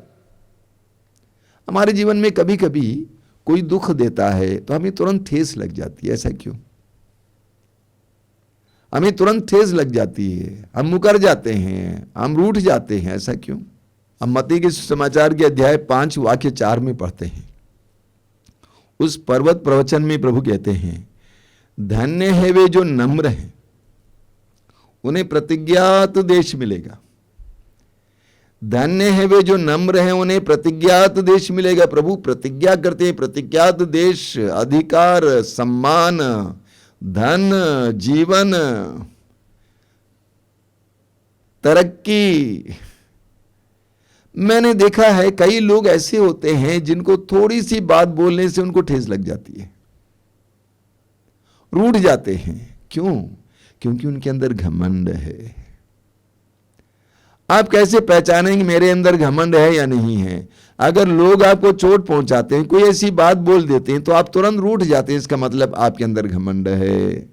Speaker 3: हमारे जीवन में कभी कभी कोई दुख देता है तो हमें तुरंत ठेस लग जाती है। ऐसा क्यों? हमें तुरंत ठेस लग जाती है, हम मुकर जाते हैं, हम रूठ जाते हैं। ऐसा क्यों? हम मत्ती के समाचार के अध्याय 5 वाक्य 4 में पढ़ते हैं। उस पर्वत प्रवचन में प्रभु कहते हैं, धन्य है वे जो नम्र हैं, उन्हें प्रतिज्ञात देश मिलेगा। धन्य है वे जो नम्र हैं, उन्हें प्रतिज्ञात देश मिलेगा। प्रभु प्रतिज्ञा करते हैं, प्रतिज्ञात देश, अधिकार, सम्मान, धन, जीवन, तरक्की। मैंने देखा है कई लोग ऐसे होते हैं जिनको थोड़ी सी बात बोलने से उनको ठेस लग जाती है, रूठ जाते हैं। क्यों? क्योंकि उनके अंदर घमंड है। आप कैसे पहचानेंगे मेरे अंदर घमंड है या नहीं है? अगर लोग आपको चोट पहुंचाते हैं, कोई ऐसी बात बोल देते हैं तो आप तुरंत रूठ जाते हैं, इसका मतलब आपके अंदर घमंड है।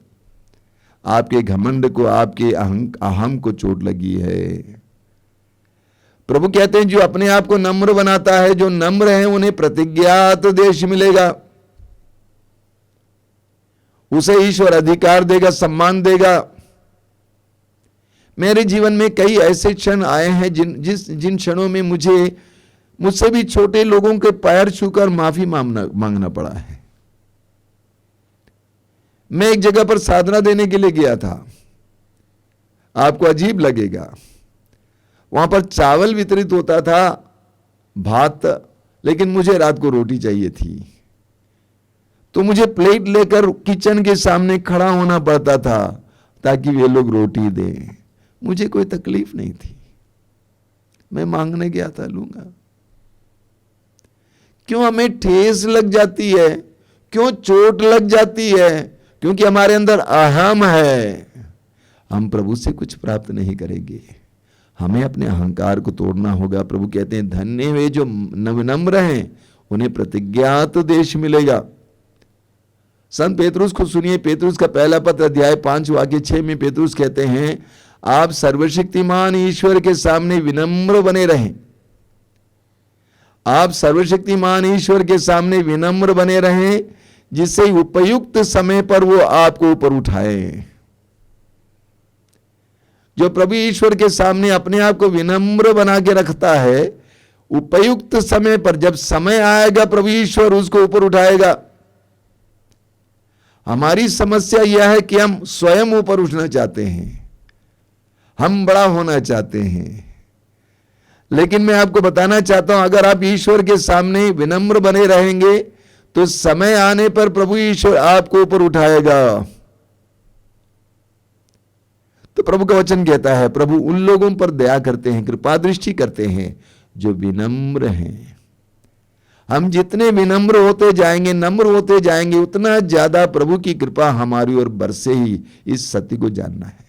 Speaker 3: आपके घमंड को, आपके अहम को चोट लगी है। प्रभु कहते हैं जो अपने आप को नम्र बनाता है, जो नम्र है, उन्हें प्रतिज्ञात देश मिलेगा। उसे ईश्वर अधिकार देगा, सम्मान देगा। मेरे जीवन में कई ऐसे क्षण आए हैं जिन क्षणों में मुझसे भी छोटे लोगों के पैर छूकर माफी मांगना पड़ा है। मैं एक जगह पर साधना देने के लिए गया था। आपको अजीब लगेगा, वहां पर चावल वितरित होता था, भात, लेकिन मुझे रात को रोटी चाहिए थी, तो मुझे प्लेट लेकर किचन के सामने खड़ा होना पड़ता था ताकि वे लोग रोटी दें। मुझे कोई तकलीफ नहीं थी, मैं मांगने गया था, लूंगा। क्यों हमें ठेस लग जाती है? क्यों चोट लग जाती है? क्योंकि हमारे अंदर अहम है। हम प्रभु से कुछ प्राप्त नहीं करेंगे, हमें अपने अहंकार को तोड़ना होगा। प्रभु कहते हैं धन्य वे जो विनम्र हैं, उन्हें प्रतिज्ञात देश मिलेगा। संत पेतरुस को सुनिए, पेतरुस का पहला पत्र अध्याय 5 वाक्य 6 में पेतरुस कहते हैं, आप सर्वशक्तिमान ईश्वर के सामने विनम्र बने रहें। आप सर्वशक्तिमान ईश्वर के सामने विनम्र बने रहें, जिससे उपयुक्त समय पर वो आपको ऊपर उठाए। जो प्रभु ईश्वर के सामने अपने आप को विनम्र बना के रखता है, उपयुक्त समय पर जब समय आएगा प्रभु ईश्वर उसको ऊपर उठाएगा। हमारी समस्या यह है कि हम स्वयं ऊपर उठना चाहते हैं, हम बड़ा होना चाहते हैं। लेकिन मैं आपको बताना चाहता हूं, अगर आप ईश्वर के सामने विनम्र बने रहेंगे तो समय आने पर प्रभु ईश्वर आपको ऊपर उठाएगा। तो प्रभु का वचन कहता है, प्रभु उन लोगों पर दया करते हैं, कृपा दृष्टि करते हैं जो विनम्र हैं। हम जितने विनम्र होते जाएंगे, नम्र होते जाएंगे, उतना ज्यादा प्रभु की कृपा हमारी ओर बरसे ही। इस सत्य को जानना है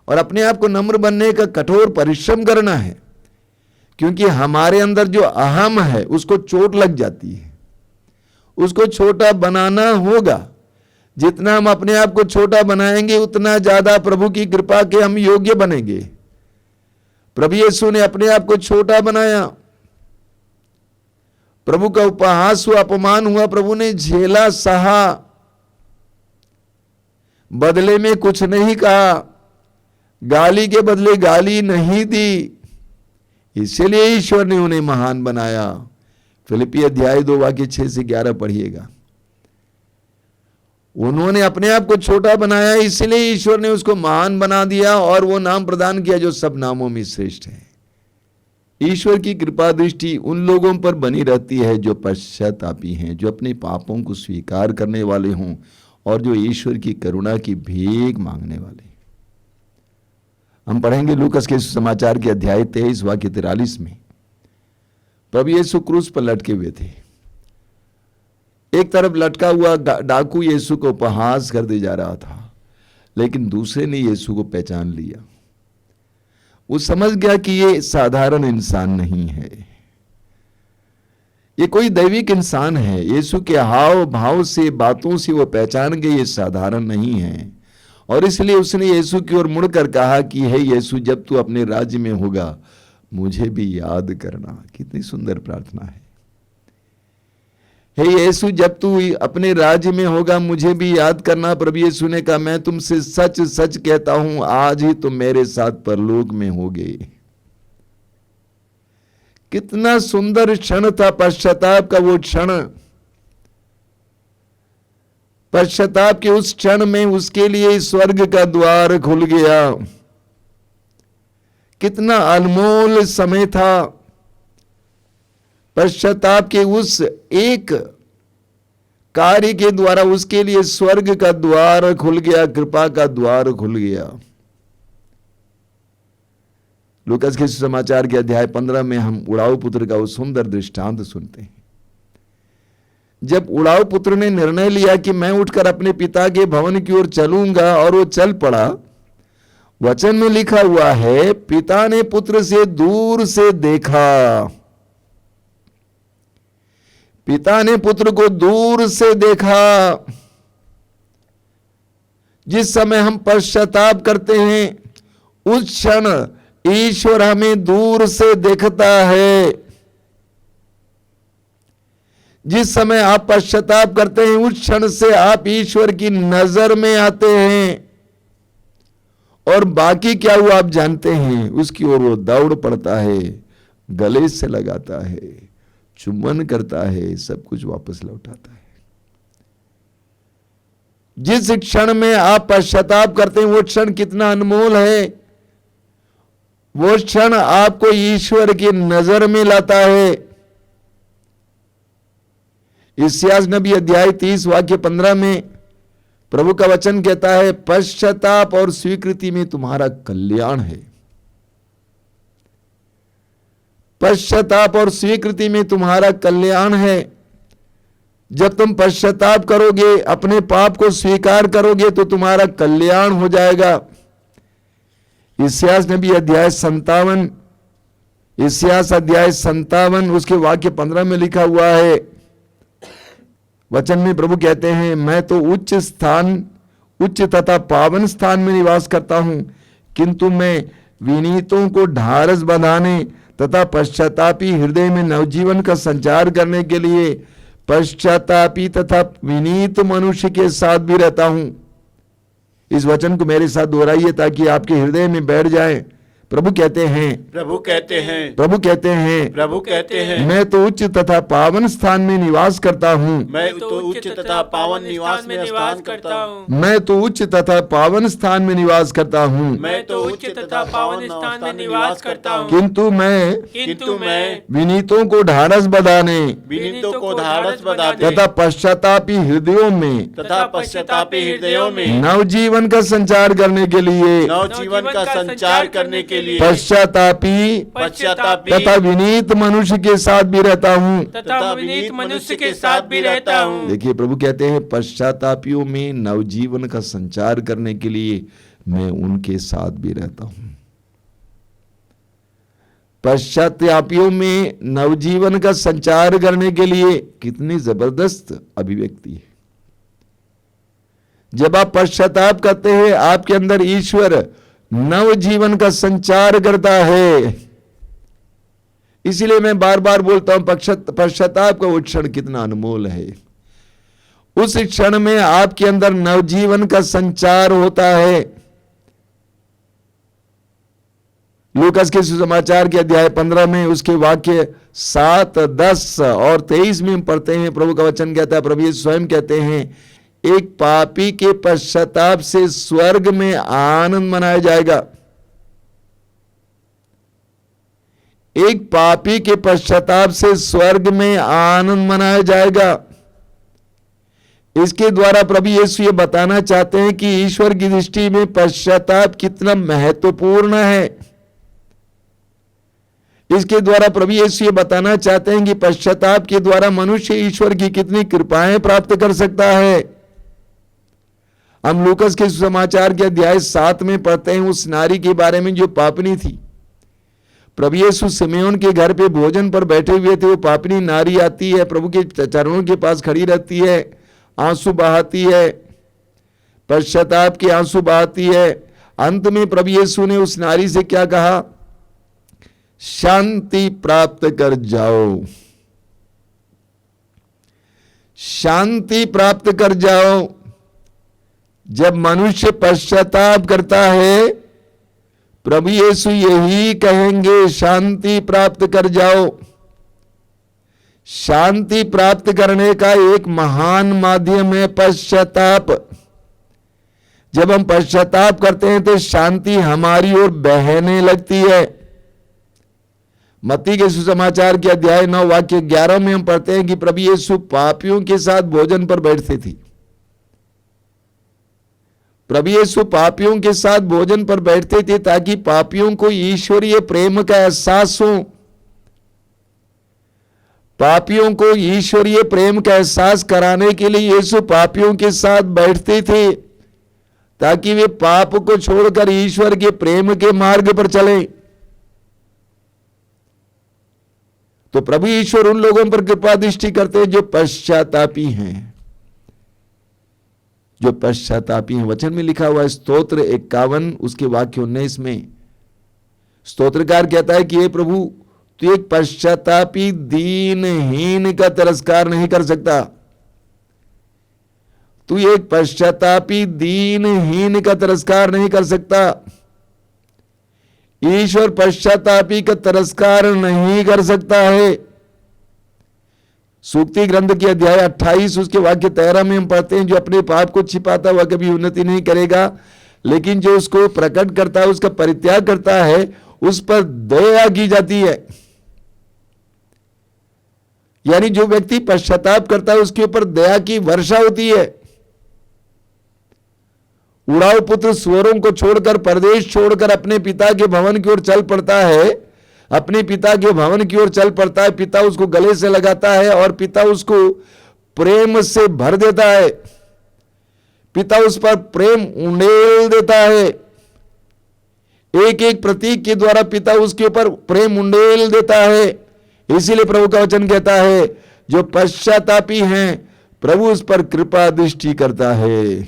Speaker 3: और अपने आप को नम्र बनने का कठोर परिश्रम करना है, क्योंकि हमारे अंदर जो अहम है उसको चोट लग जाती है। उसको छोटा बनाना होगा। जितना हम अपने आप को छोटा बनाएंगे उतना ज्यादा प्रभु की कृपा के हम योग्य बनेंगे। प्रभु यीशु ने अपने आप को छोटा बनाया, प्रभु का उपहास हुआ, अपमान हुआ, प्रभु ने झेला, सहा, बदले में कुछ नहीं कहा, गाली के बदले गाली नहीं दी। इसलिए ईश्वर ने उन्हें महान बनाया। फिलिप्पी अध्याय 2 वाक्य 6 से 11 पढ़िएगा। उन्होंने अपने आप को छोटा बनाया, इसलिए ईश्वर ने उसको महान बना दिया और वो नाम प्रदान किया जो सब नामों में श्रेष्ठ है। ईश्वर की कृपा दृष्टि उन लोगों पर बनी रहती है जो पश्चातापी हैं, जो अपने पापों को स्वीकार करने वाले हों और जो ईश्वर की करुणा की भीख मांगने वाले। हम पढ़ेंगे लूकस के समाचार के अध्याय 23 वाक्य 43 में। प्रभु यीशु क्रूस पर लटके हुए थे। एक तरफ लटका हुआ डाकू यीशु को उपहास कर दे जा रहा था, लेकिन दूसरे ने यीशु को पहचान लिया। वो समझ गया कि ये साधारण इंसान नहीं है, ये कोई दैविक इंसान है। यीशु के हाव भाव से, बातों से वो पहचान गए ये साधारण नहीं है। और इसलिए उसने यीशु की ओर मुड़कर कहा कि हे यीशु, जब तू अपने राज्य में होगा मुझे भी याद करना। कितनी सुंदर प्रार्थना है। हे यीशु, जब तू अपने राज्य में होगा मुझे भी याद करना। प्रभु यीशु ने कहा, मैं तुमसे सच सच कहता हूं, आज ही तुम मेरे साथ परलोक में होगे। कितना सुंदर क्षण था पश्चाताप का वो क्षण। पश्चाताप के उस क्षण में उसके लिए स्वर्ग का द्वार खुल गया। कितना अनमोल समय था। पश्चाताप के उस एक कार्य के द्वारा उसके लिए स्वर्ग का द्वार खुल गया, कृपा का द्वार खुल गया। लूकास के समाचार के अध्याय 15 में हम उड़ाऊ पुत्र का वो सुंदर दृष्टांत सुनते हैं। जब उड़ाऊ पुत्र ने निर्णय लिया कि मैं उठकर अपने पिता के भवन की ओर चलूंगा, और वो चल पड़ा, वचन में लिखा हुआ है, पिता ने पुत्र से दूर से देखा। पिता ने पुत्र को दूर से देखा। जिस समय हम पश्चाताप करते हैं उस क्षण ईश्वर हमें दूर से देखता है। जिस समय आप पश्चाताप करते हैं उस क्षण से आप ईश्वर की नजर में आते हैं। और बाकी क्या हुआ आप जानते हैं। उसकी ओर वो दौड़ पड़ता है, गले से लगाता है, चुम्बन करता है, सब कुछ वापस लौटाता है। जिस क्षण में आप पश्चाताप करते हैं वो क्षण कितना अनमोल है। वो क्षण आपको ईश्वर की नजर में लाता है। इस्यास नबी अध्याय 30 वाक्य 15 में प्रभु का वचन कहता है, पश्चाताप और स्वीकृति में तुम्हारा कल्याण है। पश्चाताप और स्वीकृति में तुम्हारा कल्याण है। जब तुम पश्चाताप करोगे, अपने पाप को स्वीकार करोगे, तो तुम्हारा कल्याण हो जाएगा। इस्यास नबी अध्याय 57, इस्यास अध्याय 57 उसके वाक्य 15 में लिखा हुआ है। वचन में प्रभु कहते हैं, मैं तो उच्च तथा पावन स्थान में निवास करता हूं, किंतु मैं विनीतों को ढाढ़स बंधाने तथा पश्चातापी हृदय में नवजीवन का संचार करने के लिए पश्चातापी तथा विनीत मनुष्य के साथ भी रहता हूं। इस वचन को मेरे साथ दोहराइए ताकि आपके हृदय में बैठ जाए। प्रभु कहते हैं,
Speaker 2: प्रभु कहते हैं,
Speaker 3: प्रभु कहते हैं,
Speaker 2: प्रभु कहते हैं,
Speaker 3: मैं तो उच्च तथा पावन स्थान में निवास करता हूँ,
Speaker 2: मैं तो उच्च तथा पावन निवास में स्थान करता हूँ,
Speaker 3: मैं तो उच्च तथा पावन स्थान में निवास करता हूँ,
Speaker 2: मैं तो उच्च तथा पावन स्थान में निवास करता हूँ,
Speaker 3: किंतु मैं विनीतों को ढाढ़स बंधाने
Speaker 2: विनीतों को ढाढ़स बंधाने
Speaker 3: तथा पश्चातापी हृदयों में
Speaker 2: तथा पश्चातापी हृदयों में
Speaker 3: नवजीवन का संचार करने के लिए
Speaker 2: नवजीवन का संचार करने के लिए
Speaker 3: पश्चातापी तथा विनीत मनुष्य के साथ भी रहता हूँ।
Speaker 2: तथा विनीत मनुष्य के साथ भी रहता हूँ।
Speaker 3: देखिए प्रभु कहते हैं, पश्चातापियों में नवजीवन का संचार करने के लिए मैं उनके साथ भी रहता हूँ। पश्चातापियों में नवजीवन का संचार करने के लिए कितनी जबरदस्त अभिव्यक्ति है। जब आप पश्चाताप करते हैं, आपके अंदर ईश्वर नव जीवन का संचार करता है। इसीलिए मैं बार बार बोलता हूं, पश्चाताप का वो क्षण कितना अनमोल है। उस क्षण में आपके अंदर नवजीवन का संचार होता है। लूकास के सुसमाचार के अध्याय 15 में उसके वाक्य 7, 10 और 23 में हम पढ़ते हैं। प्रभु का वचन कहता है, प्रभु यीशु स्वयं कहते हैं, एक पापी के पश्चाताप से स्वर्ग में आनंद मनाया जाएगा। एक पापी के पश्चाताप से स्वर्ग में आनंद मनाया जाएगा। इसके द्वारा प्रभु यीशु ये बताना चाहते हैं कि ईश्वर की दृष्टि में पश्चाताप कितना महत्वपूर्ण है। इसके द्वारा प्रभु यीशु ये बताना चाहते हैं कि पश्चाताप के द्वारा मनुष्य ईश्वर की कितनी कृपाएं प्राप्त कर सकता है। हम लूकास के सुसमाचार के अध्याय 7 में पढ़ते हैं उस नारी के बारे में जो पापनी थी। प्रभु यीशु सिमेयोन के घर पे भोजन पर बैठे हुए थे। वो पापनी नारी आती है, प्रभु के चरणों के पास खड़ी रहती है, आंसू बहाती है, पश्चाताप के आंसू बहाती है। अंत में प्रभु यीशु ने उस नारी से क्या कहा? शांति प्राप्त कर जाओ, शांति प्राप्त कर जाओ। जब मनुष्य पश्चाताप करता है, प्रभु यीशु यही कहेंगे, शांति प्राप्त कर जाओ। शांति प्राप्त करने का एक महान माध्यम है पश्चाताप। जब हम पश्चाताप करते हैं तो शांति हमारी ओर बहने लगती है। मत्ती के सुसमाचार के अध्याय 9 वाक्य 11 में हम पढ़ते हैं कि प्रभु यीशु पापियों के साथ भोजन पर बैठते थे। प्रभु यीशु पापियों के साथ भोजन पर बैठते थे ताकि पापियों को ईश्वरीय प्रेम का एहसास हो। पापियों को ईश्वरीय प्रेम का एहसास कराने के लिए यीशु पापियों के साथ बैठते थे ताकि वे पाप को छोड़कर ईश्वर के प्रेम के मार्ग पर चलें। तो प्रभु ईश्वर उन लोगों पर कृपा दृष्टि करते हैं जो पश्चातापी हैं, जो पश्चातापी हैं। वचन में लिखा हुआ है स्तोत्र 51 उसके वाक्य 19 में स्तोत्रकार कहता है कि हे प्रभु, तू एक पश्चातापी दीनहीन का तिरस्कार नहीं कर सकता। तू एक पश्चातापी दीनहीन का तिरस्कार नहीं कर सकता। ईश्वर पश्चातापी का तिरस्कार नहीं कर सकता है। सूक्ति ग्रंथ के अध्याय 28 उसके वाक्य 13 में हम पढ़ते हैं, जो अपने पाप को छिपाता हुआ कभी उन्नति नहीं करेगा, लेकिन जो उसको प्रकट करता है, उसका परित्याग करता है, उस पर दया की जाती है। यानी जो व्यक्ति पश्चाताप करता है उसके ऊपर दया की वर्षा होती है। उड़ाऊ पुत्र स्वरों को छोड़कर, परदेश छोड़कर अपने पिता के भवन की ओर चल पड़ता है। अपने पिता के भवन की ओर चल पड़ता है। पिता उसको गले से लगाता है और पिता उसको प्रेम से भर देता है। पिता उस पर प्रेम उंडेल देता है। एक एक प्रतीक के द्वारा पिता उसके ऊपर प्रेम उंडेल देता है। इसीलिए प्रभु का वचन कहता है, जो पश्चातापी हैं प्रभु उस पर कृपा दृष्टि करता है।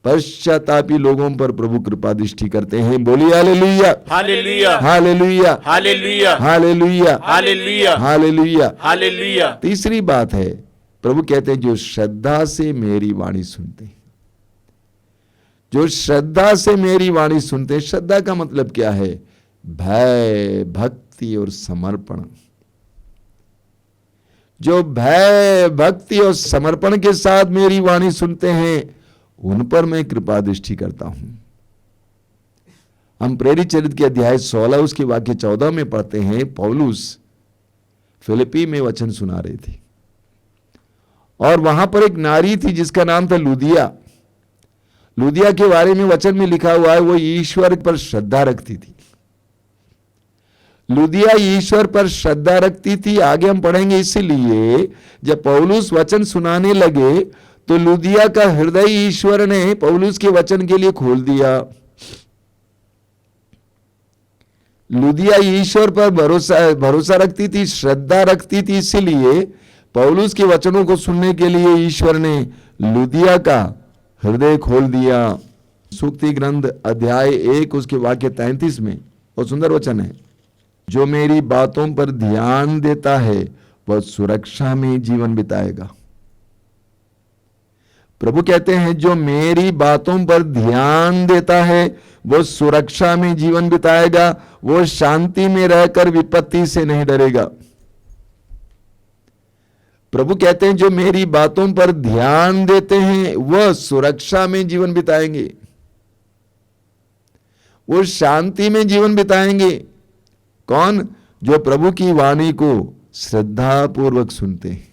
Speaker 3: पश्चातापी लोगों पर प्रभु कृपा दृष्टि करते हैं। बोलिए hallelujah,
Speaker 2: hallelujah,
Speaker 3: hallelujah,
Speaker 2: hallelujah,
Speaker 3: hallelujah,
Speaker 2: hallelujah,
Speaker 3: hallelujah.
Speaker 2: Hallelujah.
Speaker 3: तीसरी बात है, प्रभु कहते हैं जो श्रद्धा से मेरी वाणी सुनते हैं, जो श्रद्धा से मेरी वाणी सुनते हैं। श्रद्धा का मतलब क्या है? भय, भक्ति और समर्पण। जो भय, भक्ति और समर्पण के साथ मेरी वाणी सुनते हैं, उन पर मैं कृपा दृष्टि करता हूं। हम प्रेरित चरित्र के अध्याय 16 उसके वाक्य 14 में पढ़ते हैं, पौलुस फिलिप्पी में वचन सुना रहे थे और वहां पर एक नारी थी जिसका नाम था लुदिया। लुदिया के बारे में वचन में लिखा हुआ है, वो ईश्वर पर श्रद्धा रखती थी। लुदिया ईश्वर पर श्रद्धा रखती थी। आगे हम पढ़ेंगे। इसलिए जब पौलुस वचन सुनाने लगे तो लुदिया का हृदय ईश्वर ने पौलुस के वचन के लिए खोल दिया। लुदिया ईश्वर पर भरोसा रखती थी, श्रद्धा रखती थी। इसीलिए पौलुस के वचनों को सुनने के लिए ईश्वर ने लुदिया का हृदय खोल दिया। सूक्ति ग्रंथ अध्याय 1 उसके वाक्य 33 में बहुत सुंदर वचन है, जो मेरी बातों पर ध्यान देता है वह सुरक्षा में जीवन बिताएगा। प्रभु कहते हैं, जो मेरी बातों पर ध्यान देता है वो सुरक्षा में जीवन बिताएगा, वो शांति में रहकर विपत्ति से नहीं डरेगा। प्रभु कहते हैं, जो मेरी बातों पर ध्यान देते हैं वह सुरक्षा में जीवन बिताएंगे, वो शांति में जीवन बिताएंगे। कौन? जो प्रभु की वाणी को श्रद्धा पूर्वक सुनते हैं।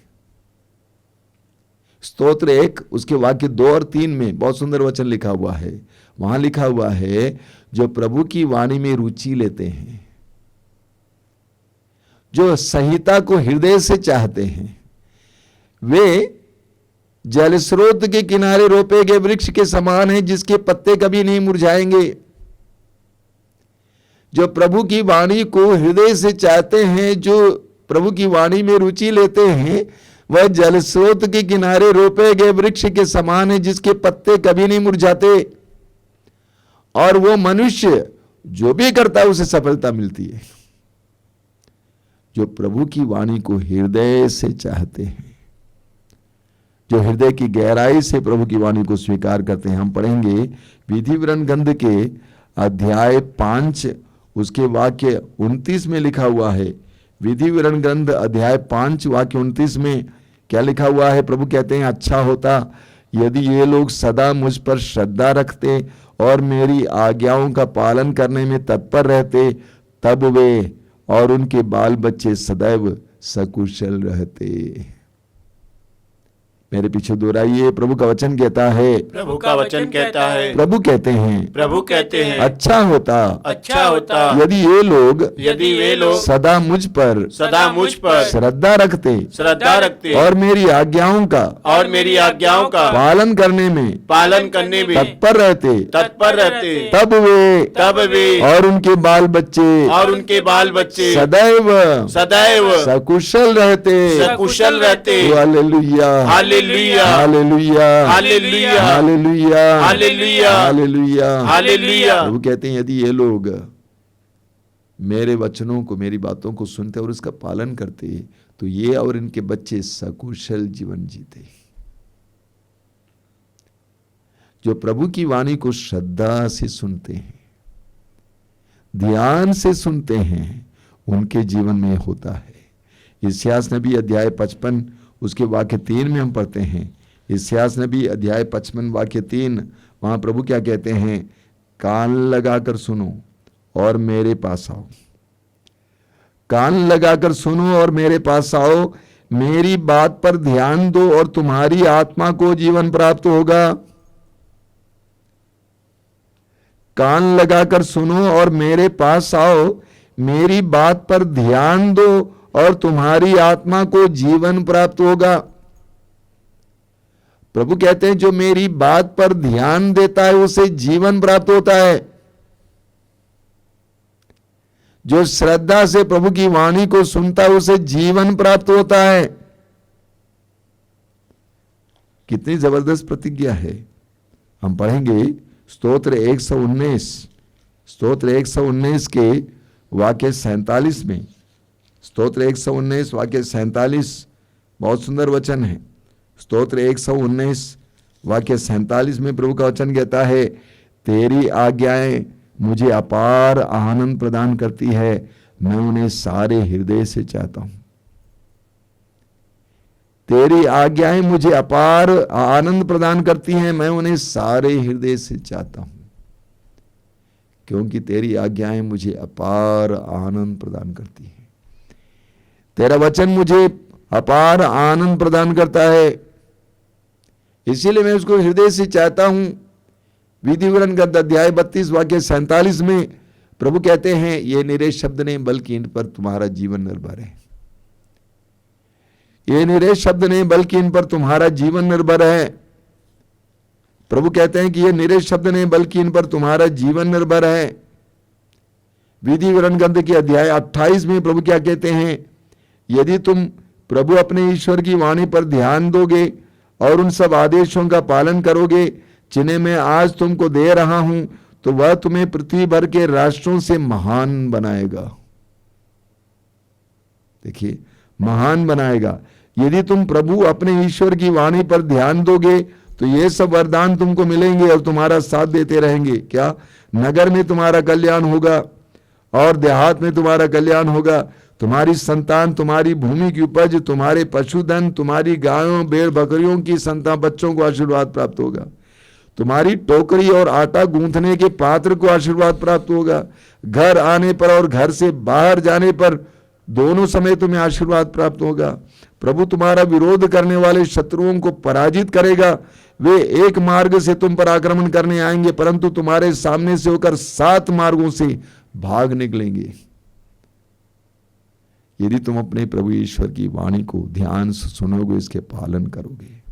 Speaker 3: स्तोत्र 1 उसके वाक्य 2 और 3 में बहुत सुंदर वचन लिखा हुआ है। वहां लिखा हुआ है, जो प्रभु की वाणी में रुचि लेते हैं, जो संहिता को हृदय से चाहते हैं, वे जल स्रोत के किनारे रोपे गए वृक्ष के समान हैं, जिसके पत्ते कभी नहीं मुरझाएंगे। जो प्रभु की वाणी को हृदय से चाहते हैं, जो प्रभु की वाणी में रुचि लेते हैं, वह जल स्रोत के किनारे रोपे गए वृक्ष के समान है, जिसके पत्ते कभी नहीं मुरझाते। और वो मनुष्य जो भी करता है उसे सफलता मिलती है। जो प्रभु की वाणी को हृदय से चाहते हैं, जो हृदय की गहराई से प्रभु की वाणी को स्वीकार करते हैं। हम पढ़ेंगे विधि विवरण ग्रंथ के अध्याय 5 उसके वाक्य 29 में लिखा हुआ है। विधि विवरण ग्रंथ अध्याय 5 वाक्य 29 में क्या लिखा हुआ है? प्रभु कहते हैं, अच्छा होता यदि ये लोग सदा मुझ पर श्रद्धा रखते और मेरी आज्ञाओं का पालन करने में तत्पर रहते, तब वे और उनके बाल बच्चे सदैव सकुशल रहते। मेरे पीछे दोहराइए, प्रभु का वचन कहता है,
Speaker 2: प्रभु का वचन कहता है,
Speaker 3: प्रभु कहते हैं,
Speaker 2: प्रभु कहते हैं,
Speaker 3: अच्छा होता यदि ये लोग सदा मुझ पर श्रद्धा रखते और मेरी आज्ञाओं का पालन करने में तत्पर रहते, तब वे और उनके बाल बच्चे सदैव सकुशल रहते। Hallelujah,
Speaker 2: hallelujah,
Speaker 3: hallelujah,
Speaker 2: hallelujah,
Speaker 3: hallelujah,
Speaker 2: hallelujah,
Speaker 3: hallelujah,
Speaker 2: hallelujah.
Speaker 3: प्रभु कहते हैं, यदि ये लोग मेरे वचनों को, मेरी बातों को सुनते और उसका पालन करते, तो ये और इनके बच्चे सकुशल जीवन जीते। जो प्रभु की वाणी को श्रद्धा से सुनते हैं, ध्यान से सुनते हैं, उनके जीवन में होता है। इस्यास नबी अध्याय 55 उसके वाक्य 3 में हम पढ़ते हैं। इस्यास नबी अध्याय 55 वाक्य 3, वहां प्रभु क्या कहते हैं? कान लगाकर सुनो और मेरे पास आओ। कान लगाकर सुनो और मेरे पास आओ, मेरी बात पर ध्यान दो और तुम्हारी आत्मा को जीवन प्राप्त होगा। कान लगाकर सुनो और मेरे पास आओ, मेरी बात पर ध्यान दो और तुम्हारी आत्मा को जीवन प्राप्त होगा। प्रभु कहते हैं जो मेरी बात पर ध्यान देता है उसे जीवन प्राप्त होता है। जो श्रद्धा से प्रभु की वाणी को सुनता है उसे जीवन प्राप्त होता है। कितनी जबरदस्त प्रतिज्ञा है। हम पढ़ेंगे स्तोत्र 119 के वाक्य 47 में। स्तोत्र 119 वाक्य 47 बहुत सुंदर वचन है। स्तोत्र 119 वाक्य 47 में प्रभु का वचन कहता है, तेरी आज्ञाएं मुझे अपार आनंद प्रदान करती है, मैं उन्हें सारे हृदय से चाहता हूं। तेरी आज्ञाएं मुझे अपार आनंद प्रदान करती हैं, मैं उन्हें सारे हृदय से चाहता हूं, क्योंकि तेरी आज्ञाएं मुझे अपार आनंद प्रदान करती हैं। तेरा वचन मुझे अपार आनंद प्रदान करता है, इसीलिए मैं उसको हृदय से चाहता हूं। विधि विवरण ग्रंथ अध्याय 32 वाक्य 47 में प्रभु कहते हैं, ये निरे शब्द नहीं बल्कि इन पर तुम्हारा जीवन निर्भर है। ये निरे शब्द नहीं बल्कि इन पर तुम्हारा जीवन निर्भर है। प्रभु कहते हैं कि ये निरे शब्द नहीं बल्कि इन पर तुम्हारा जीवन निर्भर है। विधि विवरण ग्रंथ के अध्याय 28 में प्रभु क्या कहते हैं, यदि तुम प्रभु अपने ईश्वर की वाणी पर ध्यान दोगे और उन सब आदेशों का पालन करोगे जिन्हें मैं आज तुमको दे रहा हूं, तो वह तुम्हें पृथ्वी भर के राष्ट्रों से महान बनाएगा। देखिए, महान बनाएगा। यदि तुम प्रभु अपने ईश्वर की वाणी पर ध्यान दोगे तो ये सब वरदान तुमको मिलेंगे और तुम्हारा साथ देते रहेंगे। क्या? नगर में तुम्हारा कल्याण होगा और देहात में तुम्हारा कल्याण होगा। तुम्हारी संतान, तुम्हारी भूमि की उपज, तुम्हारे पशुधन, तुम्हारी गायों भेड़ बकरियों की संतान बच्चों को आशीर्वाद प्राप्त होगा। तुम्हारी टोकरी और आटा गूंथने के पात्र को आशीर्वाद प्राप्त होगा। घर आने पर और घर से बाहर जाने पर दोनों समय तुम्हें आशीर्वाद प्राप्त होगा। प्रभु तुम्हारा विरोध करने वाले शत्रुओं को पराजित करेगा। वे एक मार्ग से तुम पर आक्रमण करने आएंगे, परंतु तुम्हारे सामने से होकर 7 मार्गों से भाग निकलेंगे। यदि तुम अपने प्रभु ईश्वर की वाणी को ध्यान से सुनोगे, इसके पालन करोगे,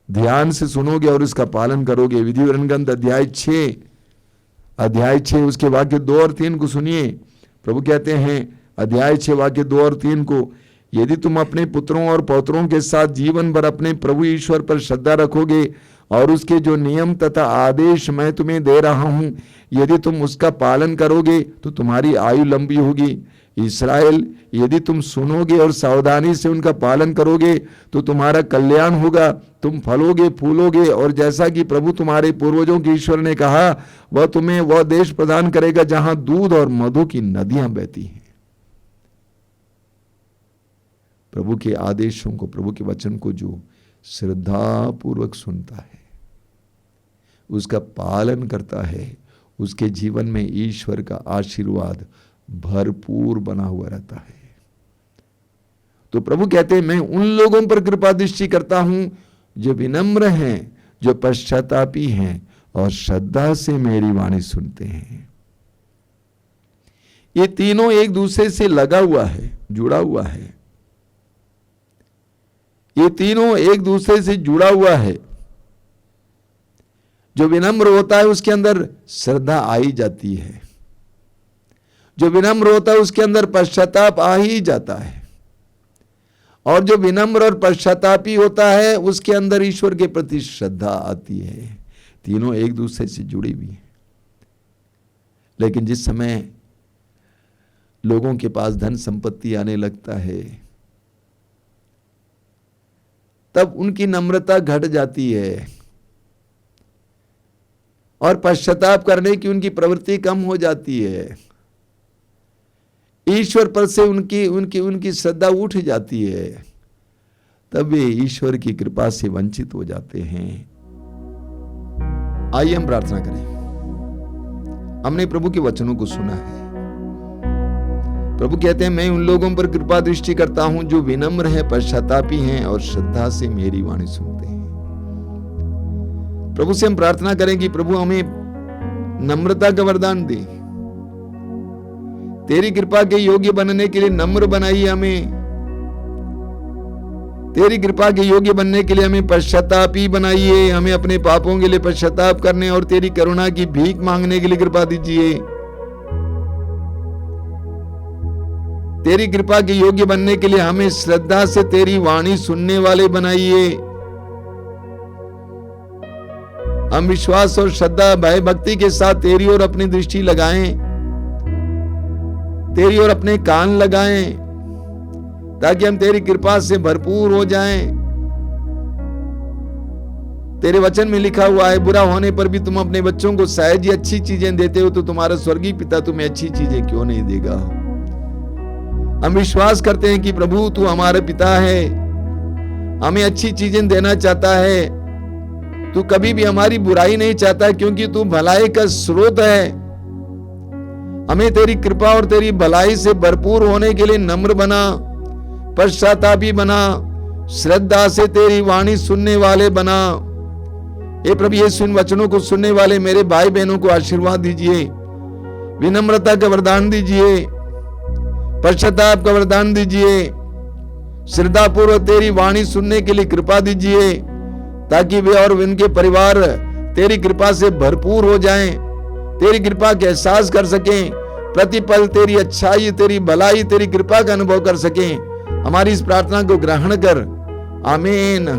Speaker 3: ध्यान से सुनोगे और इसका पालन करोगे। विधि विवरण ग्रंथ अध्याय 6 उसके वाक्य 2 और 3 को सुनिए। प्रभु कहते हैं अध्याय 6 वाक्य 2 और 3 को, यदि तुम अपने पुत्रों और पौत्रों के साथ जीवन भर अपने प्रभु ईश्वर पर श्रद्धा रखोगे और उसके जो नियम तथा आदेश मैं तुम्हें दे रहा हूं, यदि तुम उसका पालन करोगे तो तुम्हारी आयु लंबी होगी। इस्राएल, यदि तुम सुनोगे और सावधानी से उनका पालन करोगे तो तुम्हारा कल्याण होगा, तुम फलोगे फूलोगे, और जैसा कि प्रभु तुम्हारे पूर्वजों के ईश्वर ने कहा, वह तुम्हें वह देश प्रदान करेगा जहां दूध और मधु की नदियां बहती हैं। प्रभु के आदेशों को, प्रभु के वचन को जो श्रद्धा पूर्वक सुनता है, उसका पालन करता है, उसके जीवन में ईश्वर का आशीर्वाद भरपूर बना हुआ रहता है। तो प्रभु कहते हैं, मैं उन लोगों पर कृपा दृष्टि करता हूं जो विनम्र हैं, जो पश्चातापी हैं और श्रद्धा से मेरी वाणी सुनते हैं। ये तीनों एक दूसरे से लगा हुआ है, जुड़ा हुआ है। ये तीनों एक दूसरे से जुड़ा हुआ है। जो विनम्र होता है उसके अंदर श्रद्धा आई जाती है। जो विनम्र होता है उसके अंदर पश्चाताप आ ही जाता है। और जो विनम्र और पश्चातापी होता है उसके अंदर ईश्वर के प्रति श्रद्धा आती है। तीनों एक दूसरे से जुड़ी हुई हैं। लेकिन जिस समय लोगों के पास धन संपत्ति आने लगता है, तब उनकी नम्रता घट जाती है और पश्चाताप करने की उनकी प्रवृत्ति कम हो जाती है। ईश्वर पर से उनकी श्रद्धा उठ जाती है। तब वे ईश्वर की कृपा से वंचित हो जाते हैं। आइए हम प्रार्थना करें। हमने प्रभु के वचनों को सुना है। प्रभु कहते हैं, मैं उन लोगों पर कृपा दृष्टि करता हूं जो विनम्र हैं, पश्चातापी हैं और श्रद्धा से मेरी वाणी सुनते हैं। प्रभु से हम प्रार्थना करें कि प्रभु हमें नम्रता का वरदान दे। तेरी कृपा के योग्य बनने के लिए नम्र बनाइए हमें। तेरी कृपा के योग्य बनने के लिए हमें पश्चातापी बनाइए। हमें अपने पापों के लिए पश्चाताप करने और तेरी करुणा की भीख मांगने के लिए कृपा दीजिए। तेरी कृपा के योग्य बनने के लिए हमें श्रद्धा से तेरी वाणी सुनने वाले बनाइए। हम विश्वास और श्रद्धा भय भक्ति के साथ तेरी ओर अपनी दृष्टि लगाएं, तेरी ओर अपने कान लगाएं, ताकि हम तेरी कृपा से भरपूर हो जाएं। तेरे वचन में लिखा हुआ है, बुरा होने पर भी तुम अपने बच्चों को सहज ही अच्छी चीजें देते हो, तो तुम्हारा स्वर्गीय पिता तुम्हें अच्छी चीजें क्यों नहीं देगा। हम विश्वास करते हैं कि प्रभु तू हमारा पिता है, हमें अच्छी चीजें देना चाहता है। तू कभी भी हमारी बुराई नहीं चाहता, क्योंकि तू भलाई का स्रोत है। हमें तेरी कृपा और तेरी भलाई से भरपूर होने के लिए नम्र बना, पश्चातापी बना, श्रद्धा से तेरी वाणी सुनने वाले बना। हे प्रभु यीशु, इन वचनों को सुनने वाले मेरे भाई बहनों को आशीर्वाद दीजिए, विनम्रता का वरदान दीजिए, पश्चाताप का वरदान दीजिए, श्रद्धा पूर्वक तेरी वाणी सुनने के लिए कृपा दीजिए, ताकि वे और उनके परिवार तेरी कृपा से भरपूर हो जाएं, तेरी कृपा का एहसास कर सकें, प्रतिपल तेरी अच्छाई, तेरी भलाई, तेरी कृपा का अनुभव कर सकें। हमारी इस प्रार्थना को ग्रहण कर, आमीन।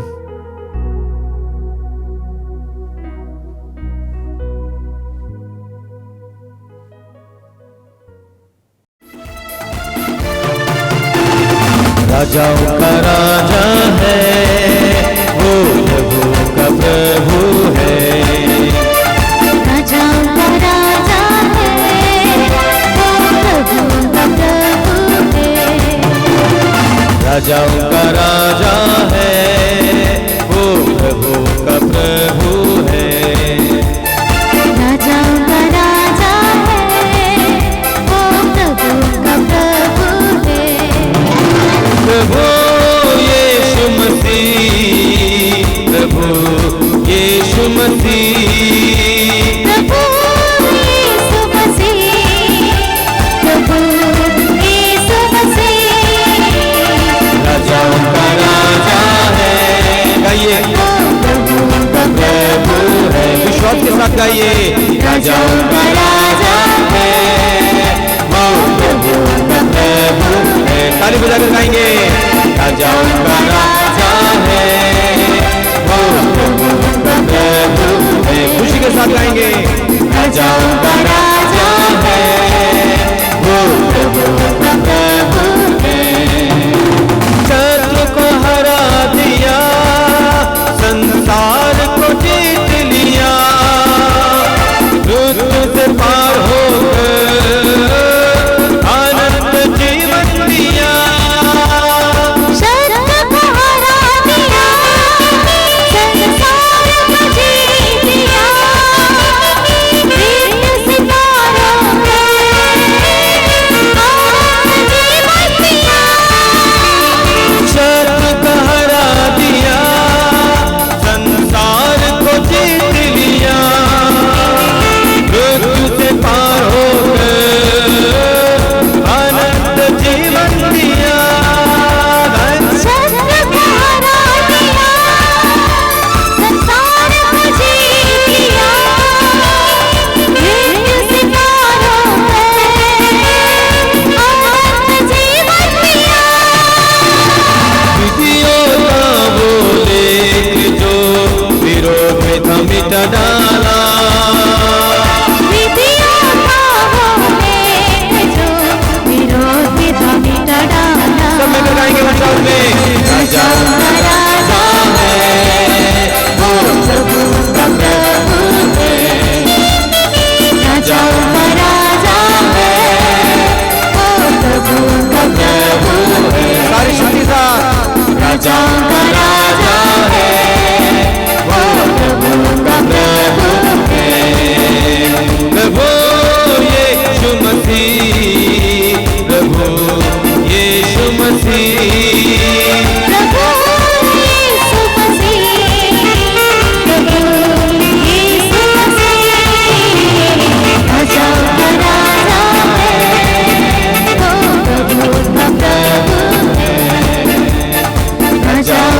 Speaker 4: राजाओं का राजा है वो, प्रभु का प्रभु है।
Speaker 5: राजाओं का राजा है वो, प्रभु का प्रभु है।
Speaker 4: राजाओं का राजा है वो, प्रभु का प्रभु है।
Speaker 5: राजाओं का राजा है वो, प्रभु का प्रभु है।
Speaker 4: प्रभु यीशु मसीह, प्रभु यीशु मसीह,
Speaker 5: प्रभु यीशु मसीह, प्रभु यीशु मसीह।
Speaker 4: राजाओं का राजा है, गाइए,
Speaker 5: प्रभु का
Speaker 4: प्रभु है, विश्वास के साथ गाइए। राजाओं का राजा है वो, प्रभु का प्रभु है। ताली बजाकर गाएंगे। राजाओं का राजा है वो, प्रभु का प्रभु है। खुशी के साथ गाएंगे। राजाओं का राजा है वो, प्रभु का प्रभु है। शत्रु को हरा दिया, संसार को जीत लिया, मृत्यु से पार होकर आनंद जीवन दिया।
Speaker 5: शत्रु को हरा दिया, संसार को जीत लिया, मृत्यु से पार होकर आनंद जीवन दिया।
Speaker 4: शत्रु को हरा दिया, संसार को जीत लिया, मृत्यु से पार होकर आनंद जीवन दिया।
Speaker 5: शत्रु को हरा दिया, संसार को जीत लिया, मृत्यु से पार होकर आनंद जीवन दिया।
Speaker 4: विधियों का वो लेख जो विरोध में था मिटा डाला,
Speaker 5: विधियों का वो लेख जो विरोधी था मिटा डाला।
Speaker 4: सब मिलकर गाएंगे उच्चारण में। राजाओं का राजा है वो, प्रभु का प्रभु है।
Speaker 5: राजाओं का राजा है वो, प्रभु का प्रभु है।
Speaker 4: सारी शक्ति साथ।
Speaker 5: राजाओं का राजा है वो, प्रभु का प्रभु है।
Speaker 4: प्रभु यीशु मसीह, प्रभु यीशु मसीह,
Speaker 5: प्रभु यीशु मसीह, प्रभु यीशु मसीह। राजाओं का राजा है वो, प्रभु का प्रभु है। राजाओं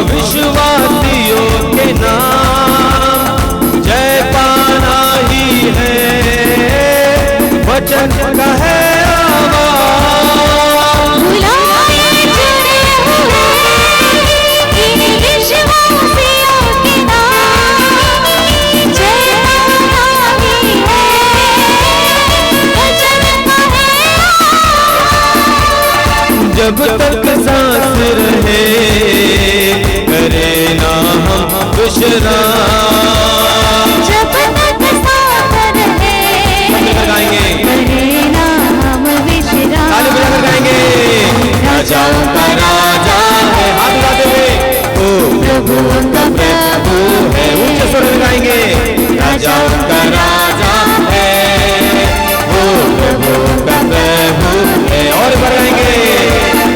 Speaker 4: विश्वासियों के नाम जय पाना ही है, वचन का है आवाज।
Speaker 5: बुलाए चुने हुए इन विश्वासियों के नाम जय पाना ही है, वचन का है आवाज।
Speaker 4: जब तक सांस रहे करे ना हम विश्राम,
Speaker 5: जब तक साथ रहे
Speaker 4: गाएंगे
Speaker 5: करे ना हम विश्राम।
Speaker 4: ताली बजाकर गाएंगे। राजाओं का राजा है, हाथ उठाते हुए ओ प्रभु का प्रभु है, ऊंचे स्वर में गाएंगे। राजाओं का राजा है, वो प्रभु का प्रभु है, और एक बार गाएंगे।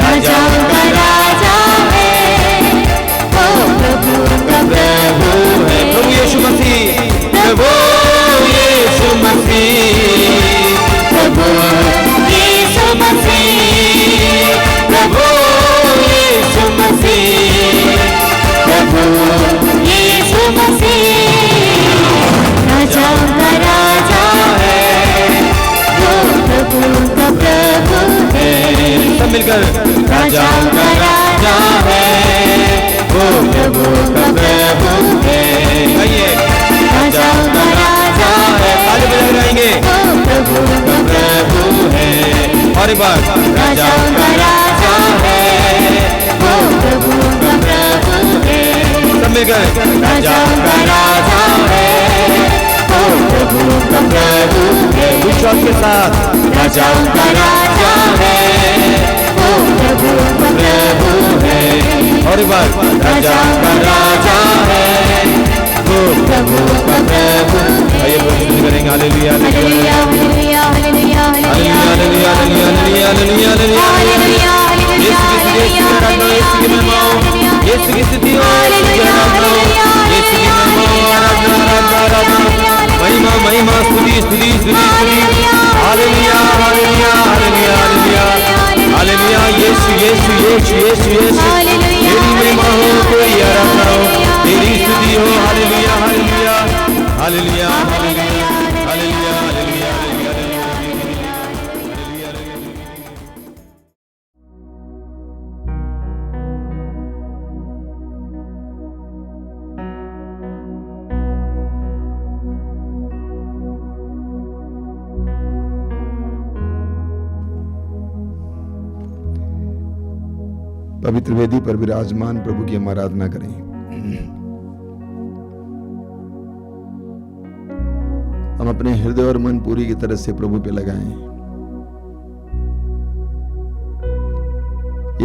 Speaker 5: राजाओं का राजा है, वो प्रभु का
Speaker 4: प्रभु है, प्रभु यीशु मसीह, प्रभु यीशु मसीह,
Speaker 5: प्रभु यीशु मसीह,
Speaker 4: प्रभु यीशु मसीह,
Speaker 5: प्रभु यीशु मसीह। राजाओं का राजा है, वो प्रभु का प्रभु है।
Speaker 4: सब मिलकर।
Speaker 5: राजाओं का राजा
Speaker 4: है, वो प्रभु का प्रभु है। आइए।
Speaker 5: राजाओं का राजा है,
Speaker 4: ताली बजाकर गाएंगे।
Speaker 5: वो प्रभु का
Speaker 4: प्रभु है, और एक बार।
Speaker 5: राजाओं का राजा है, वो प्रभु का प्रभु है।
Speaker 4: सब मिलकर।
Speaker 5: राजाओं का राजा है, वो प्रभु का प्रभु है।
Speaker 4: विश्वास के साथ।
Speaker 5: राजाओं का राजा है, वो प्रभु का प्रभु है।
Speaker 4: और एक बार।
Speaker 5: राजाओं का राजा है,
Speaker 4: वो
Speaker 5: प्रभु का प्रभु है।
Speaker 4: आइए प्रस्तुत करेंगे। Hallelujah
Speaker 5: hallelujah hallelujah hallelujah
Speaker 4: hallelujah hallelujah hallelujah hallelujah hallelujah.
Speaker 5: Hallelujah
Speaker 4: Yeshu की स्तुति, यीशु की आराधना, यीशु की महिमा, यीशु की स्तुति और यीशु की आराधना, यीशु की महिमा, आराधना आराधना आराधना, महिमा महिमा, स्तुति स्तुति स्तुति स्तुति। Hallelujah hallelujah hallelujah hallelujah hallelujah. Yeshu Yeshu Yeshu Yeshu Yeshu, तेरी महिमा हो, तेरी आराधना हो, तेरी स्तुति हो। Hallelujah hallelujah hallelujah hallelujah hallelujah hallelujah
Speaker 3: पवित्र वेदी पर विराजमान प्रभु की हम आराधना करें। हम अपने हृदय और मन पूरी की तरह से प्रभु पे लगाएं।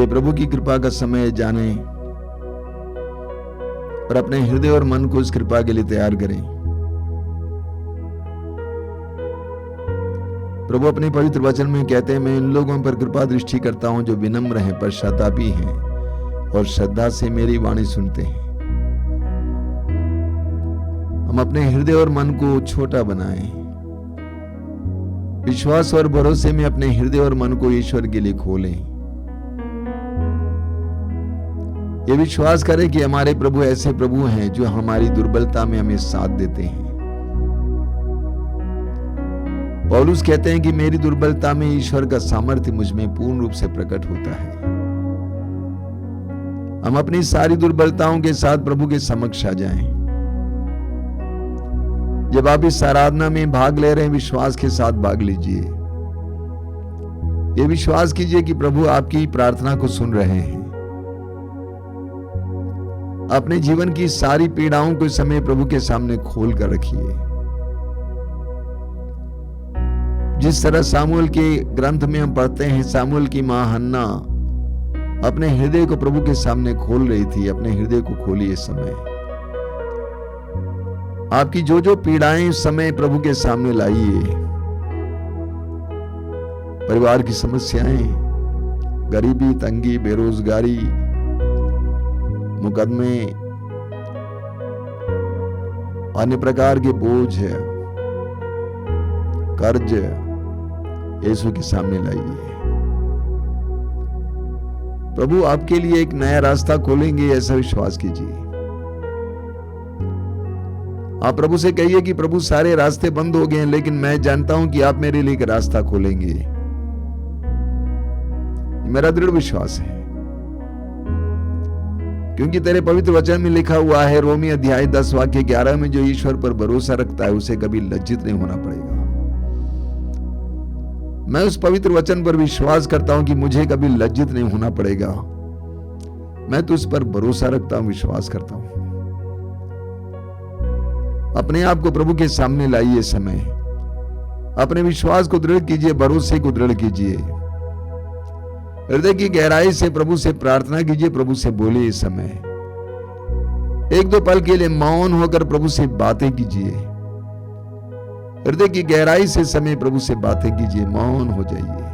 Speaker 3: ये प्रभु की कृपा का समय जाने और अपने हृदय और मन को उस कृपा के लिए तैयार करें। प्रभु अपने पवित्र वचन में कहते हैं, मैं इन लोगों पर कृपा दृष्टि करता हूं जो विनम्र हैं, पश्चातापी हैं और श्रद्धा से मेरी वाणी सुनते हैं। हम अपने हृदय और मन को छोटा बनाएं। विश्वास और भरोसे में अपने हृदय और मन को ईश्वर के लिए खोलें। ये विश्वास करें कि हमारे प्रभु ऐसे प्रभु हैं जो हमारी दुर्बलता में हमें साथ देते हैं। पौलुस कहते हैं कि मेरी दुर्बलता में ईश्वर का सामर्थ्य मुझ में पूर्ण रूप से प्रकट होता है। हम अपनी सारी दुर्बलताओं के साथ प्रभु के समक्ष आ जाएं। जब आप इस आराधना में भाग ले रहे हैं, विश्वास के साथ भाग लीजिए। ये विश्वास कीजिए कि प्रभु आपकी प्रार्थना को सुन रहे हैं। अपने जीवन की सारी पीड़ाओं को इस समय प्रभु के सामने खोल कर रखिए। जिस तरह सामुएल के ग्रंथ में हम पढ़ते हैं, सामुएल की मां हन्ना अपने हृदय को प्रभु के सामने खोल रही थी। अपने हृदय को खोलिए इस समय। आपकी जो जो पीड़ाएं इस समय प्रभु के सामने लाइए। परिवार की समस्याएं, गरीबी, तंगी, बेरोजगारी, मुकदमे, अन्य प्रकार के बोझ, कर्ज, यीशु के सामने लाइए। प्रभु आपके लिए एक नया रास्ता खोलेंगे, ऐसा विश्वास कीजिए। आप प्रभु से कहिए कि प्रभु सारे रास्ते बंद हो गए हैं, लेकिन मैं जानता हूं कि आप मेरे लिए एक रास्ता खोलेंगे। मेरा दृढ़ विश्वास है, क्योंकि तेरे पवित्र वचन में लिखा हुआ है, रोमी अध्याय 10 वाक्य 11 में, जो ईश्वर पर भरोसा रखता है उसे कभी लज्जित नहीं होना पड़ेगा। मैं उस पवित्र वचन पर विश्वास करता हूं कि मुझे कभी लज्जित नहीं होना पड़ेगा। मैं तो उस पर भरोसा रखता हूं, विश्वास करता हूं। अपने आप को प्रभु के सामने लाइए समय, अपने विश्वास को दृढ़ कीजिए, भरोसे को दृढ़ कीजिए, हृदय की गहराई से प्रभु से प्रार्थना कीजिए, प्रभु से बोलिए। इस समय एक दो पल के लिए मौन होकर प्रभु से बातें कीजिए, हृदय की गहराई से समय प्रभु से बातें कीजिए, मौन हो जाइए।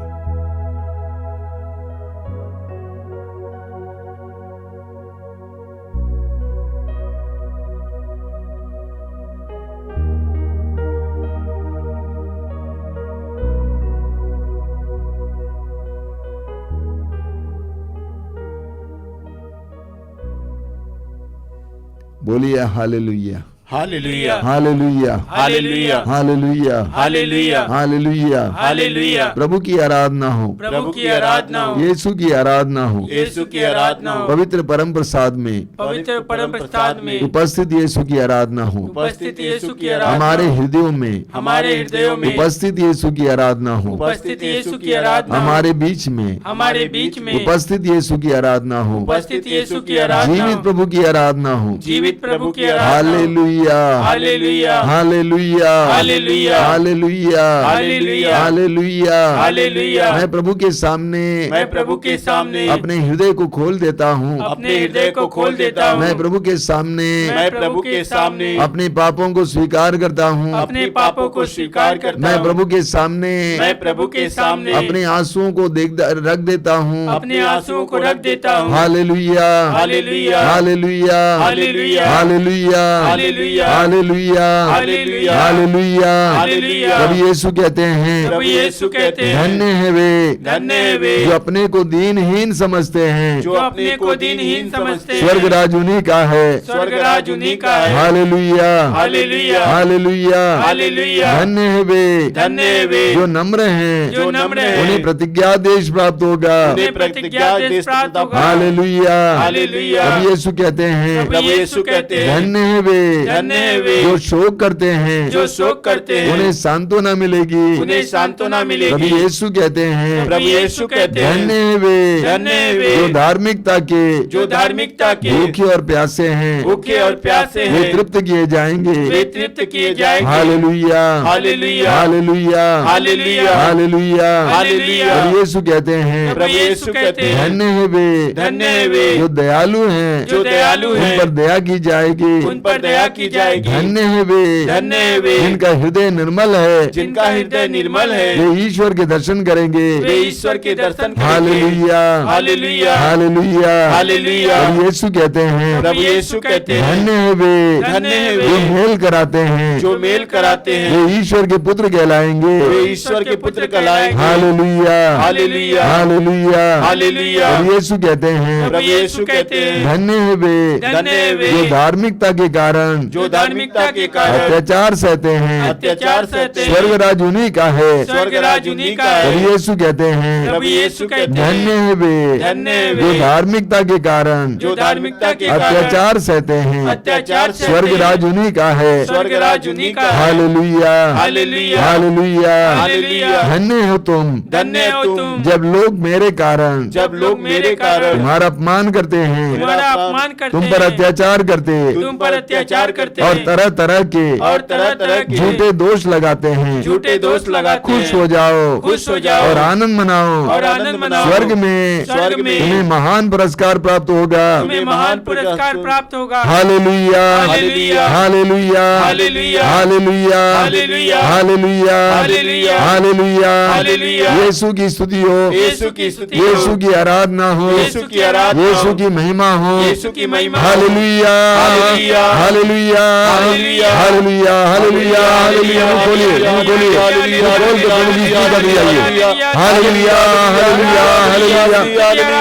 Speaker 3: बोलिए hallelujah,
Speaker 2: hallelujah,
Speaker 3: hallelujah,
Speaker 2: hallelujah,
Speaker 3: hallelujah,
Speaker 2: hallelujah,
Speaker 3: hallelujah.
Speaker 2: Hallelujah.
Speaker 3: प्रभु की आराधना हो,
Speaker 2: प्रभु की आराधना हो,
Speaker 3: यीशु की आराधना हो,
Speaker 2: यीशु की आराधना हो,
Speaker 3: पवित्र परम प्रसाद में
Speaker 2: पवित्र परम प्रसाद में
Speaker 3: उपस्थित यीशु की आराधना हो,
Speaker 2: उपस्थित यीशु की आराधना,
Speaker 3: हमारे हृदयों में
Speaker 2: हमारे हृदयों में
Speaker 3: उपस्थित यीशु की आराधना हो,
Speaker 2: उपस्थित यीशु की आराधना,
Speaker 3: हमारे बीच में
Speaker 2: हमारे बीच में
Speaker 3: उपस्थित यीशु की आराधना हो,
Speaker 2: उपस्थित यीशु की आराधना,
Speaker 3: जीवित प्रभु की आराधना हो।
Speaker 2: जीवित प्रभु की आराधना।
Speaker 3: Hallelujah,
Speaker 2: hallelujah,
Speaker 3: hallelujah,
Speaker 2: hallelujah,
Speaker 3: hallelujah,
Speaker 2: hallelujah,
Speaker 3: hallelujah,
Speaker 2: hallelujah.
Speaker 3: मैं प्रभु के सामने
Speaker 2: मैं प्रभु के सामने
Speaker 3: अपने हृदय को खोल देता हूँ,
Speaker 2: अपने हृदय को खोल देता हूँ।
Speaker 3: मैं प्रभु के सामने
Speaker 2: मैं प्रभु के सामने
Speaker 3: अपने पापों को स्वीकार करता हूँ,
Speaker 2: अपने पापों को स्वीकार करता
Speaker 3: मैं
Speaker 2: हूँ।
Speaker 3: प्रभु के सामने
Speaker 2: मैं प्रभु के सामने
Speaker 3: अपने आंसुओं को रख देता हूँ।
Speaker 2: अपने आंसुओं को रख देता हूँ।
Speaker 3: Hallelujah,
Speaker 2: hallelujah,
Speaker 3: hallelujah,
Speaker 2: hallelujah,
Speaker 3: hallelujah,
Speaker 2: hallelujah,
Speaker 3: hallelujah,
Speaker 2: hallelujah,
Speaker 3: hallelujah,
Speaker 2: hallelujah.
Speaker 3: प्रभु यीशु कहते हैं,
Speaker 2: प्रभु यीशु कहते हैं,
Speaker 3: धन्य है वे,
Speaker 2: धन्य है वे
Speaker 3: जो अपने को दीनहीन समझते हैं,
Speaker 2: जो अपने को दीनहीन समझते हैं।
Speaker 3: स्वर्ग राज उन्हीं का है।
Speaker 2: स्वर्ग राज उन्हीं का है।
Speaker 3: Hallelujah,
Speaker 2: hallelujah,
Speaker 3: hallelujah,
Speaker 2: hallelujah.
Speaker 3: धन्य है वे,
Speaker 2: धन्य है वे
Speaker 3: जो नम्र हैं,
Speaker 2: जो नम्र हैं।
Speaker 3: उन्हें प्रतिज्ञा देश प्राप्त होगा।
Speaker 2: उन्हें प्रतिज्ञा देश प्राप्त होगा।
Speaker 3: Hallelujah,
Speaker 2: hallelujah.
Speaker 3: प्रभु यीशु कहते हैं,
Speaker 2: प्रभु यीशु कहते हैं,
Speaker 3: धन्य है वे,
Speaker 2: धन्य है वे
Speaker 3: जो शोक करते हैं,
Speaker 2: जो शोक करते हैं।
Speaker 3: उन्हें सांत्वना मिलेगी।
Speaker 2: उन्हें सांत्वना
Speaker 3: प्रभु
Speaker 2: मिलेगी।
Speaker 3: यीशु कहते हैं,
Speaker 2: प्रभु यीशु कहते हैं,
Speaker 3: धन्य है वे,
Speaker 2: धन्य है वे
Speaker 3: जो धार्मिकता के
Speaker 2: जो धार्मिकता के
Speaker 3: भूखे और प्यासे हैं,
Speaker 2: भूखे और प्यासे
Speaker 3: वे
Speaker 2: हैं।
Speaker 3: तृप्त किए जाएंगे।
Speaker 2: वे तृप्त किए जाएंगे।
Speaker 3: Hallelujah,
Speaker 2: hallelujah,
Speaker 3: hallelujah,
Speaker 2: hallelujah,
Speaker 3: hallelujah,
Speaker 2: hallelujah.
Speaker 3: प्रभु यीशु कहते हैं,
Speaker 2: प्रभु यीशु कहते हैं,
Speaker 3: धन्य है वे,
Speaker 2: धन्य है वे
Speaker 3: जो दयालु हैं,
Speaker 2: जो दयालु
Speaker 3: उन
Speaker 2: हैं।
Speaker 3: पर दया की जाएगी।
Speaker 2: उन पर दया की जाएगी।
Speaker 3: धन्य है वे,
Speaker 2: धन्य है वे
Speaker 3: जिनका हृदय निर्मल है,
Speaker 2: जिनका हृदय निर्मल है।
Speaker 3: वे ईश्वर के दर्शन करेंगे।
Speaker 2: वे ईश्वर के दर्शन करेंगे।
Speaker 3: Hallelujah,
Speaker 2: hallelujah,
Speaker 3: hallelujah,
Speaker 2: hallelujah.
Speaker 3: प्रभु यीशु कहते हैं,
Speaker 2: प्रभु यीशु कहते हैं,
Speaker 3: धन्य है वे,
Speaker 2: धन्य है
Speaker 3: जो
Speaker 2: वे
Speaker 3: मेल कराते हैं,
Speaker 2: जो मेल कराते हैं।
Speaker 3: वे ईश्वर के पुत्र कहलाएंगे।
Speaker 2: वे ईश्वर के पुत्र कहलाएंगे।
Speaker 3: Hallelujah,
Speaker 2: hallelujah,
Speaker 3: hallelujah,
Speaker 2: hallelujah.
Speaker 3: प्रभु यीशु कहते हैं,
Speaker 2: प्रभु यीशु कहते हैं,
Speaker 3: धन्य है वे,
Speaker 2: धन्य है वे
Speaker 3: जो धार्मिकता के कारण
Speaker 2: जो धार्मिकता के कारण
Speaker 3: अत्याचार सहते हैं।
Speaker 2: अत्याचार सहते हैं।
Speaker 3: स्वर्ग राज उन्हीं का है।
Speaker 2: स्वर्ग राज उन्हीं का है।
Speaker 3: प्रभु यीशु कहते हैं,
Speaker 2: प्रभु यीशु कहते हैं,
Speaker 3: धन्य है वे,
Speaker 2: धन्य है
Speaker 3: जो
Speaker 2: वे
Speaker 3: धार्मिकता के कारण
Speaker 2: जो धार्मिकता के कारण
Speaker 3: अत्याचार सहते हैं।
Speaker 2: अत्याचार सहते
Speaker 3: स्वर्ग
Speaker 2: हैं।
Speaker 3: राज उन्हीं का है।
Speaker 2: स्वर्ग राज उन्हीं का है।
Speaker 3: Hallelujah,
Speaker 2: hallelujah,
Speaker 3: hallelujah,
Speaker 2: hallelujah.
Speaker 3: धन्य हो तुम,
Speaker 2: धन्य हो तुम
Speaker 3: जब लोग मेरे कारण
Speaker 2: जब लोग मेरे कारण
Speaker 3: तुम्हारा अपमान करते हैं,
Speaker 2: तुम्हारा अपमान करते
Speaker 3: तुम पर
Speaker 2: हैं।
Speaker 3: अत्याचार करते
Speaker 2: तुम पर अत्याचार करते
Speaker 3: और
Speaker 2: हैं।
Speaker 3: तरह तरह के
Speaker 2: और तरह तरह के
Speaker 3: झूठे दोष लगाते हैं।
Speaker 2: झूठे दोष लगाते हैं।
Speaker 3: खुश हो जाओ,
Speaker 2: खुश हो जाओ
Speaker 3: और आनंद मनाओ।
Speaker 2: और आनंद मनाओ।
Speaker 3: स्वर्ग में
Speaker 2: स्वर्ग में
Speaker 3: तुम्हें महान पुरस्कार प्राप्त होगा।
Speaker 2: तुम्हें महान पुरस्कार प्राप्त होगा।
Speaker 3: Hallelujah,
Speaker 2: hallelujah,
Speaker 3: hallelujah,
Speaker 2: hallelujah,
Speaker 3: hallelujah,
Speaker 2: hallelujah,
Speaker 3: hallelujah,
Speaker 2: hallelujah,
Speaker 3: hallelujah,
Speaker 2: hallelujah.
Speaker 3: Yeshu की स्तुति हो,
Speaker 2: यीशु की स्तुति हो।
Speaker 3: यीशु की आराधना हो,
Speaker 2: यीशु की आराधना हो।
Speaker 3: यीशु की महिमा हो।
Speaker 2: यीशु की महिमा हो।
Speaker 3: Hallelujah,
Speaker 2: hallelujah,
Speaker 3: hallelujah, hallelujah hallelujah hallelujah hallelujah. मुंह खोलिए, मुंह खोलिए, मुंह खोल के प्रभु की स्तुति करते जाइए। Hallelujah hallelujah hallelujah.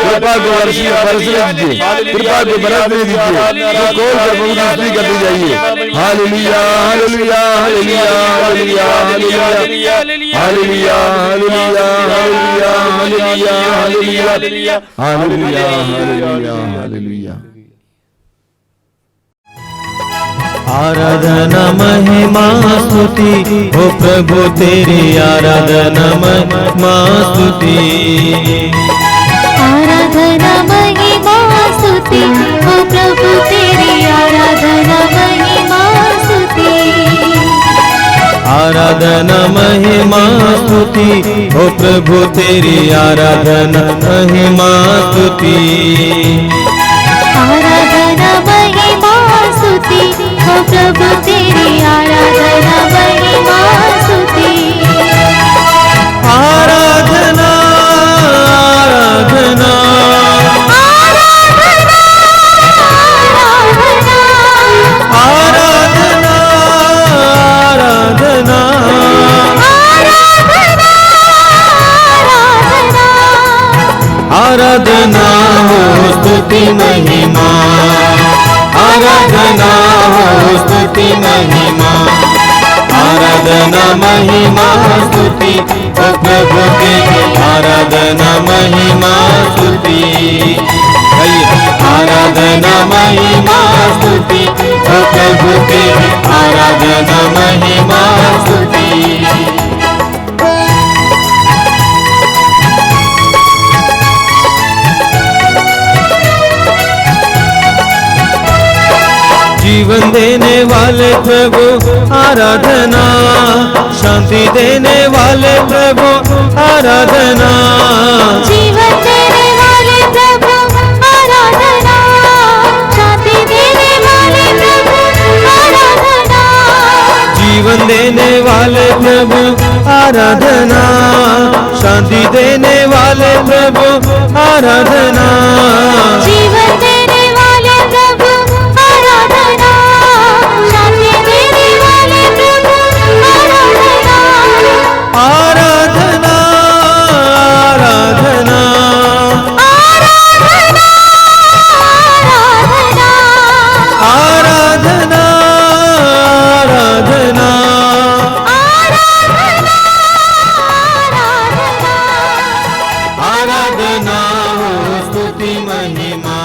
Speaker 3: कृपा को बरसने दीजिए, कृपा को बरसने दीजिए। मुंह खोल कर प्रभु की स्तुति करते जाइए। Hallelujah hallelujah hallelujah hallelujah hallelujah hallelujah hallelujah hallelujah hallelujah hallelujah hallelujah hallelujah.
Speaker 4: आराधना महिमा स्तुति हो प्रभु तेरी आराधना महिमा स्तुति।
Speaker 5: आराधना महिमा स्तुति हो प्रभु तेरी आराधना महिमा स्तुति।
Speaker 4: आराधना महिमा स्तुति हो प्रभु तेरी आराधना महिमा स्तुति।
Speaker 5: आराधना महिमा स्तुति हो प्रभु तेरी आराधना महिमा स्तुति।
Speaker 4: आराधना आराधना आराधना आराधना आराधना हो स्तुति महिमा। आराधना हो स्तुति महिमा। आराधना महिमा स्तुति हो प्रभु तेरी आराधना महिमा स्तुति। आराधना महिमा स्तुति हो प्रभु तेरी आराधना महिमा स्तुति। जीवन देने वाले प्रभु आराधना, शांति देने वाले प्रभु आराधना।
Speaker 5: जीवन देने वाले प्रभु आराधना, शांति देने वाले प्रभु आराधना।
Speaker 4: जीवन देने वाले प्रभु आराधना, शांति देने वाले प्रभु आराधना।
Speaker 5: जीवन देने वाले प्रभु आराधना, शांति देने वाले प्रभु आराधना।
Speaker 4: आराधना आराधना
Speaker 5: आराधना
Speaker 4: आराधना आराधना आराधना हो स्तुति महिमा।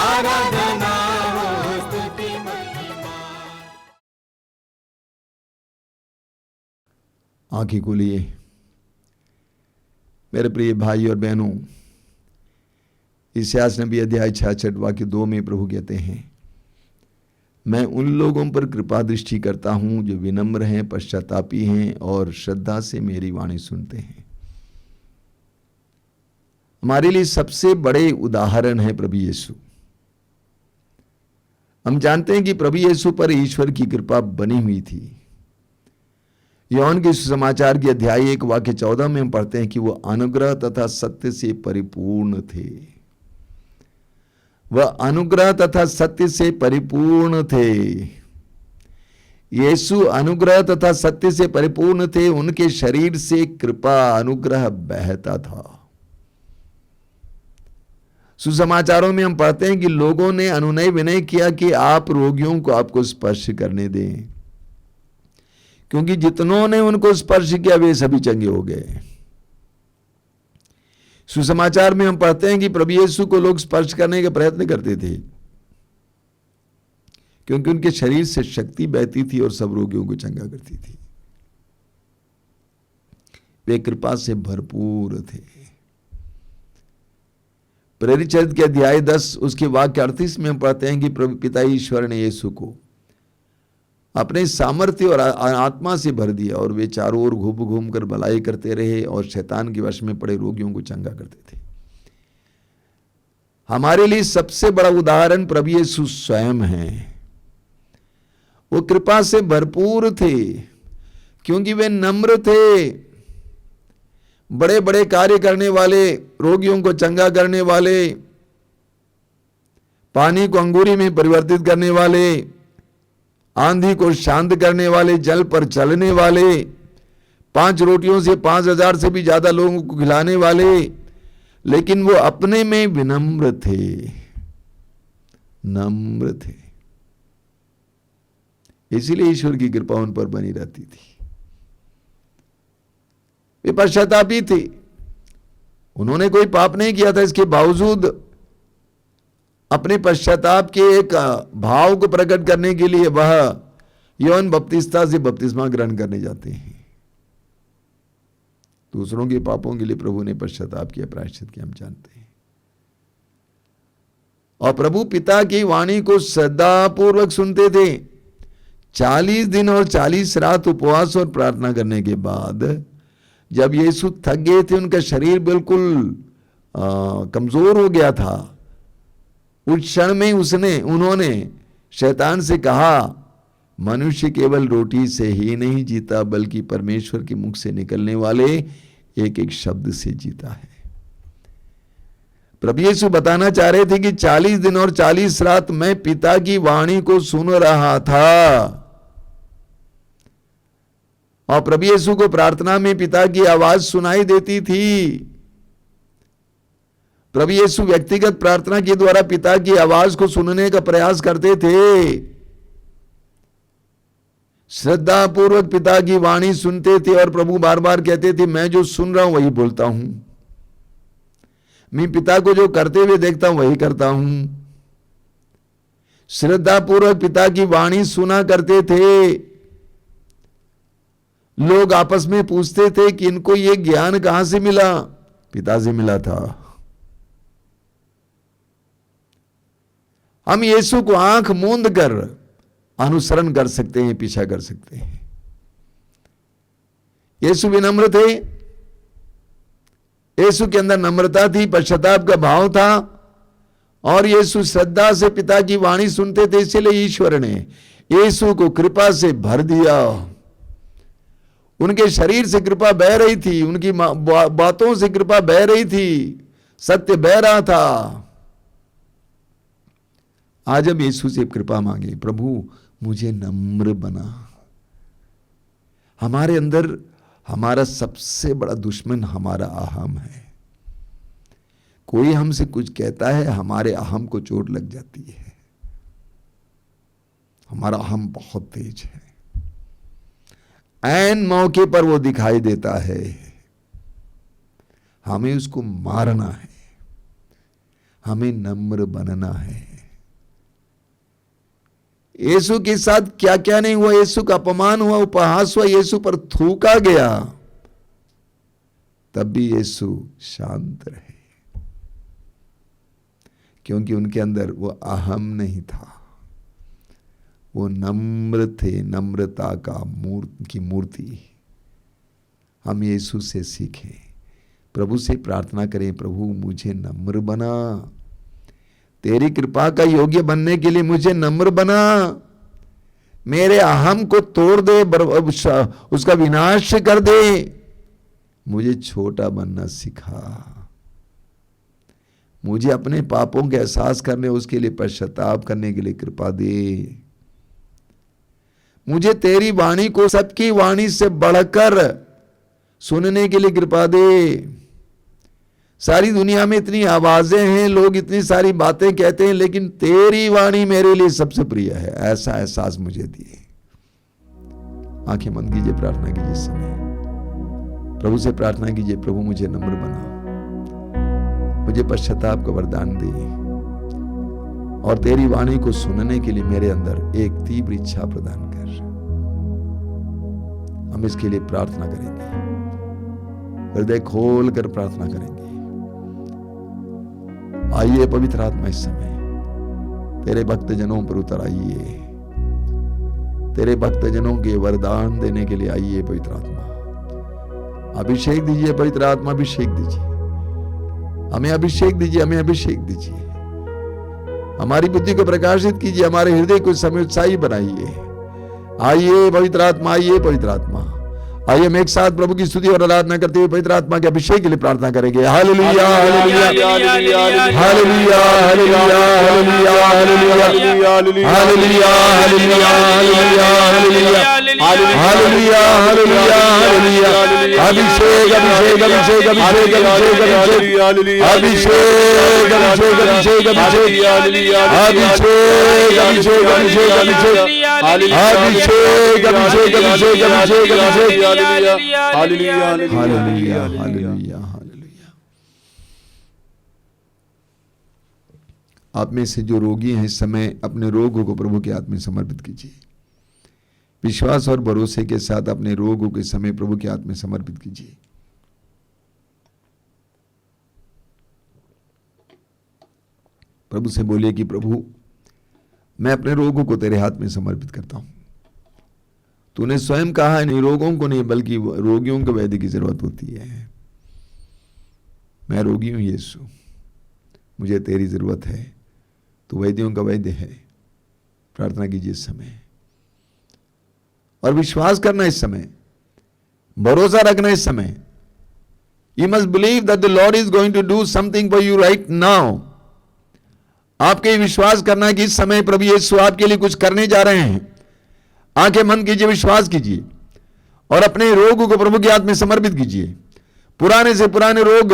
Speaker 4: आराधना हो स्तुति महिमा।
Speaker 3: आंखें खोलिए मेरे प्रिय भाई और बहनों। इसायास नबी अध्याय 66 वाक्य 2 में प्रभु कहते हैं, मैं उन लोगों पर कृपा दृष्टि करता हूं जो विनम्र हैं, पश्चातापी हैं और श्रद्धा से मेरी वाणी सुनते हैं। हमारे लिए सबसे बड़े उदाहरण है प्रभु यीशु। हम जानते हैं कि प्रभु यीशु पर ईश्वर की कृपा बनी हुई थी। यूहन्ना के सुसमाचार के अध्याय 1 वाक्य 14 में हम पढ़ते हैं कि वो अनुग्रह तथा सत्य से परिपूर्ण थे। वह अनुग्रह तथा सत्य से परिपूर्ण थे। यीशु अनुग्रह तथा सत्य से परिपूर्ण थे। उनके शरीर से कृपा अनुग्रह बहता था। सुसमाचारों में हम पढ़ते हैं कि लोगों ने अनुनय विनय किया कि आप रोगियों को आपको स्पर्श करने दें, क्योंकि जितनों ने उनको स्पर्श किया वे सभी चंगे हो गए। सुसमाचार में हम पढ़ते हैं कि प्रभु यीशु को लोग स्पर्श करने का प्रयत्न करते थे, क्योंकि उनके शरीर से शक्ति बहती थी और सब रोगियों को चंगा करती थी। वे कृपा से भरपूर थे। प्रेरित चरित्र के अध्याय 10 उसके वाक्य 38 में हम पढ़ते हैं कि प्रभु पिता ईश्वर ने यीशु को अपने सामर्थ्य और आत्मा से भर दिया और वे चारों ओर घूम घूम कर भलाई करते रहे और शैतान के वश में पड़े रोगियों को चंगा करते थे। हमारे लिए सबसे बड़ा उदाहरण प्रभु यीशु स्वयं हैं। वो कृपा से भरपूर थे क्योंकि वे नम्र थे। बड़े बड़े कार्य करने वाले, रोगियों को चंगा करने वाले, पानी को अंगूरी में परिवर्तित करने वाले, आंधी को शांत करने वाले, जल पर चलने वाले, 5 रोटियों से 5,000 से भी ज्यादा लोगों को खिलाने वाले, लेकिन वो अपने में विनम्र थे, नम्र थे। इसीलिए ईश्वर की कृपा उन पर बनी रहती थी। वे पश्चातापी थे, उन्होंने कोई पाप नहीं किया था, इसके बावजूद अपने पश्चाताप के एक भाव को प्रकट करने के लिए वह यूहन्ना बपतिस्ता से बपतिस्मा ग्रहण करने जाते हैं। दूसरों के पापों के लिए प्रभु ने पश्चाताप किया, प्रायश्चित किया, हम जानते हैं। और प्रभु पिता की वाणी को श्रद्धापूर्वक सुनते थे। 40 दिन और 40 रात उपवास और प्रार्थना करने के बाद जब यीशु थक गए थे, उनका शरीर बिल्कुल कमजोर हो गया था, उस क्षण में उन्होंने शैतान से कहा, मनुष्य केवल रोटी से ही नहीं जीता बल्कि परमेश्वर के मुख से निकलने वाले एक एक शब्द से जीता है। प्रभु यीशु बताना चाह रहे थे कि 40 दिन और 40 रात मैं पिता की वाणी को सुन रहा था। और प्रभु यीशु को प्रार्थना में पिता की आवाज सुनाई देती थी। प्रभु यीशु व्यक्तिगत प्रार्थना के द्वारा पिता की आवाज को सुनने का प्रयास करते थे। श्रद्धा पूर्वक पिता की वाणी सुनते थे और प्रभु बार बार कहते थे, मैं जो सुन रहा हूं वही बोलता हूं, मैं पिता को जो करते हुए देखता हूं वही करता हूं। श्रद्धा पूर्वक पिता की वाणी सुना करते थे। लोग आपस में पूछते थे कि इनको ये ज्ञान कहां से मिला? पिता से मिला था। हम यीशु को आंख मूंद कर अनुसरण कर सकते हैं, पीछा कर सकते हैं। यीशु विनम्र थे, यीशु के अंदर नम्रता थी, पश्चाताप का भाव था, और यीशु श्रद्धा से पिता की वाणी सुनते थे। इसलिए ईश्वर ने यीशु को कृपा से भर दिया। उनके शरीर से कृपा बह रही थी, उनकी बातों से कृपा बह रही थी, सत्य बह रहा था। आज हम यीशु से कृपा मांगे, प्रभु मुझे नम्र बना। हमारे अंदर हमारा सबसे बड़ा दुश्मन हमारा अहम है। कोई हमसे कुछ कहता है, हमारे अहम को चोट लग जाती है। हमारा अहम बहुत तेज है, ऐन मौके पर वो दिखाई देता है। हमें उसको मारना है, हमें नम्र बनना है। यीशु के साथ क्या क्या नहीं हुआ, यीशु का अपमान हुआ, उपहास हुआ, यीशु पर थूका गया, तब भी यीशु शांत रहे, क्योंकि उनके अंदर वो अहम नहीं था, वो नम्र थे, नम्रता की मूर्ति। हम यीशु से सीखें, प्रभु से प्रार्थना करें, प्रभु मुझे नम्र बना, तेरी कृपा का योग्य बनने के लिए मुझे नम्र बना, मेरे अहम को तोड़ दे, उसका विनाश कर दे, मुझे छोटा बनना सिखा, मुझे अपने पापों के एहसास करने, उसके लिए पश्चाताप करने के लिए कृपा दे, मुझे तेरी वाणी को सबकी वाणी से बढ़कर सुनने के लिए कृपा दे। सारी दुनिया में इतनी आवाजें हैं, लोग इतनी सारी बातें कहते हैं, लेकिन तेरी वाणी मेरे लिए सबसे प्रिय है, ऐसा एहसास मुझे दिए। आंखें बंद कीजिए, प्रार्थना कीजिए इस समय, प्रभु से प्रार्थना कीजिए, प्रभु मुझे नम्र बना, मुझे पश्चाताप का वरदान दे, और तेरी वाणी को सुनने के लिए मेरे अंदर एक तीव्र इच्छा प्रदान कर। हम इसके लिए प्रार्थना करेंगे, हृदय खोल कर प्रार्थना करेंगे। आइए पवित्र आत्मा इस समय तेरे भक्त जनों पर उतर आइए, तेरे भक्त जनों के वरदान देने के लिए आइए। पवित्र आत्मा अभिषेक दीजिए, पवित्र आत्मा अभिषेक दीजिए, हमें अभिषेक दीजिए, हमें अभिषेक दीजिए, हमारी बुद्धि को प्रकाशित कीजिए, हमारे हृदय को समय उत्साही बनाइए। आइए पवित्र आत्मा, आइए पवित्र आत्मा, आइए हम एक साथ प्रभु की स्तुति और आराधना करते हुए पवित्र आत्मा के अभिषेक के लिए प्रार्थना करेंगे। Hallelujah hallelujah hallelujah hallelujah hallelujah hallelujah hallelujah hallelujah hallelujah hallelujah. अभिषेक अभिषेक अभिषेक अभिषेक अभिषेक अभिषेक अभिषेक अभिषेक अभिषेक अभिषेक अभिषेक अभिषेक अभिषेक अभिषेक अभिषेक अभिषेक अभिषेक। Hallelujah hallelujah hallelujah. आप में से जो रोगी हैं इस समय अपने रोगों को प्रभु के हाथ में समर्पित कीजिए। विश्वास और भरोसे के साथ अपने रोगों के समय प्रभु के हाथ में समर्पित कीजिए। प्रभु से बोलिए कि प्रभु मैं अपने रोगों को तेरे हाथ में समर्पित करता हूं। तूने स्वयं कहा है निरोगों को नहीं बल्कि रोगियों को वैद्य की जरूरत होती है। मैं रोगी हूं यीशु, मुझे तेरी जरूरत है। तू वैद्यों का वैद्य है। प्रार्थना कीजिए इस समय और विश्वास करना इस समय, भरोसा रखना इस समय। You must believe that the Lord is going to do something for you right now. आपके विश्वास करना कि इस समय प्रभु यीशु आपके लिए कुछ करने जा रहे हैं। आंखें बंद कीजिए, विश्वास कीजिए और अपने रोग को प्रभु के हाथ में समर्पित कीजिए। पुराने से पुराने रोग,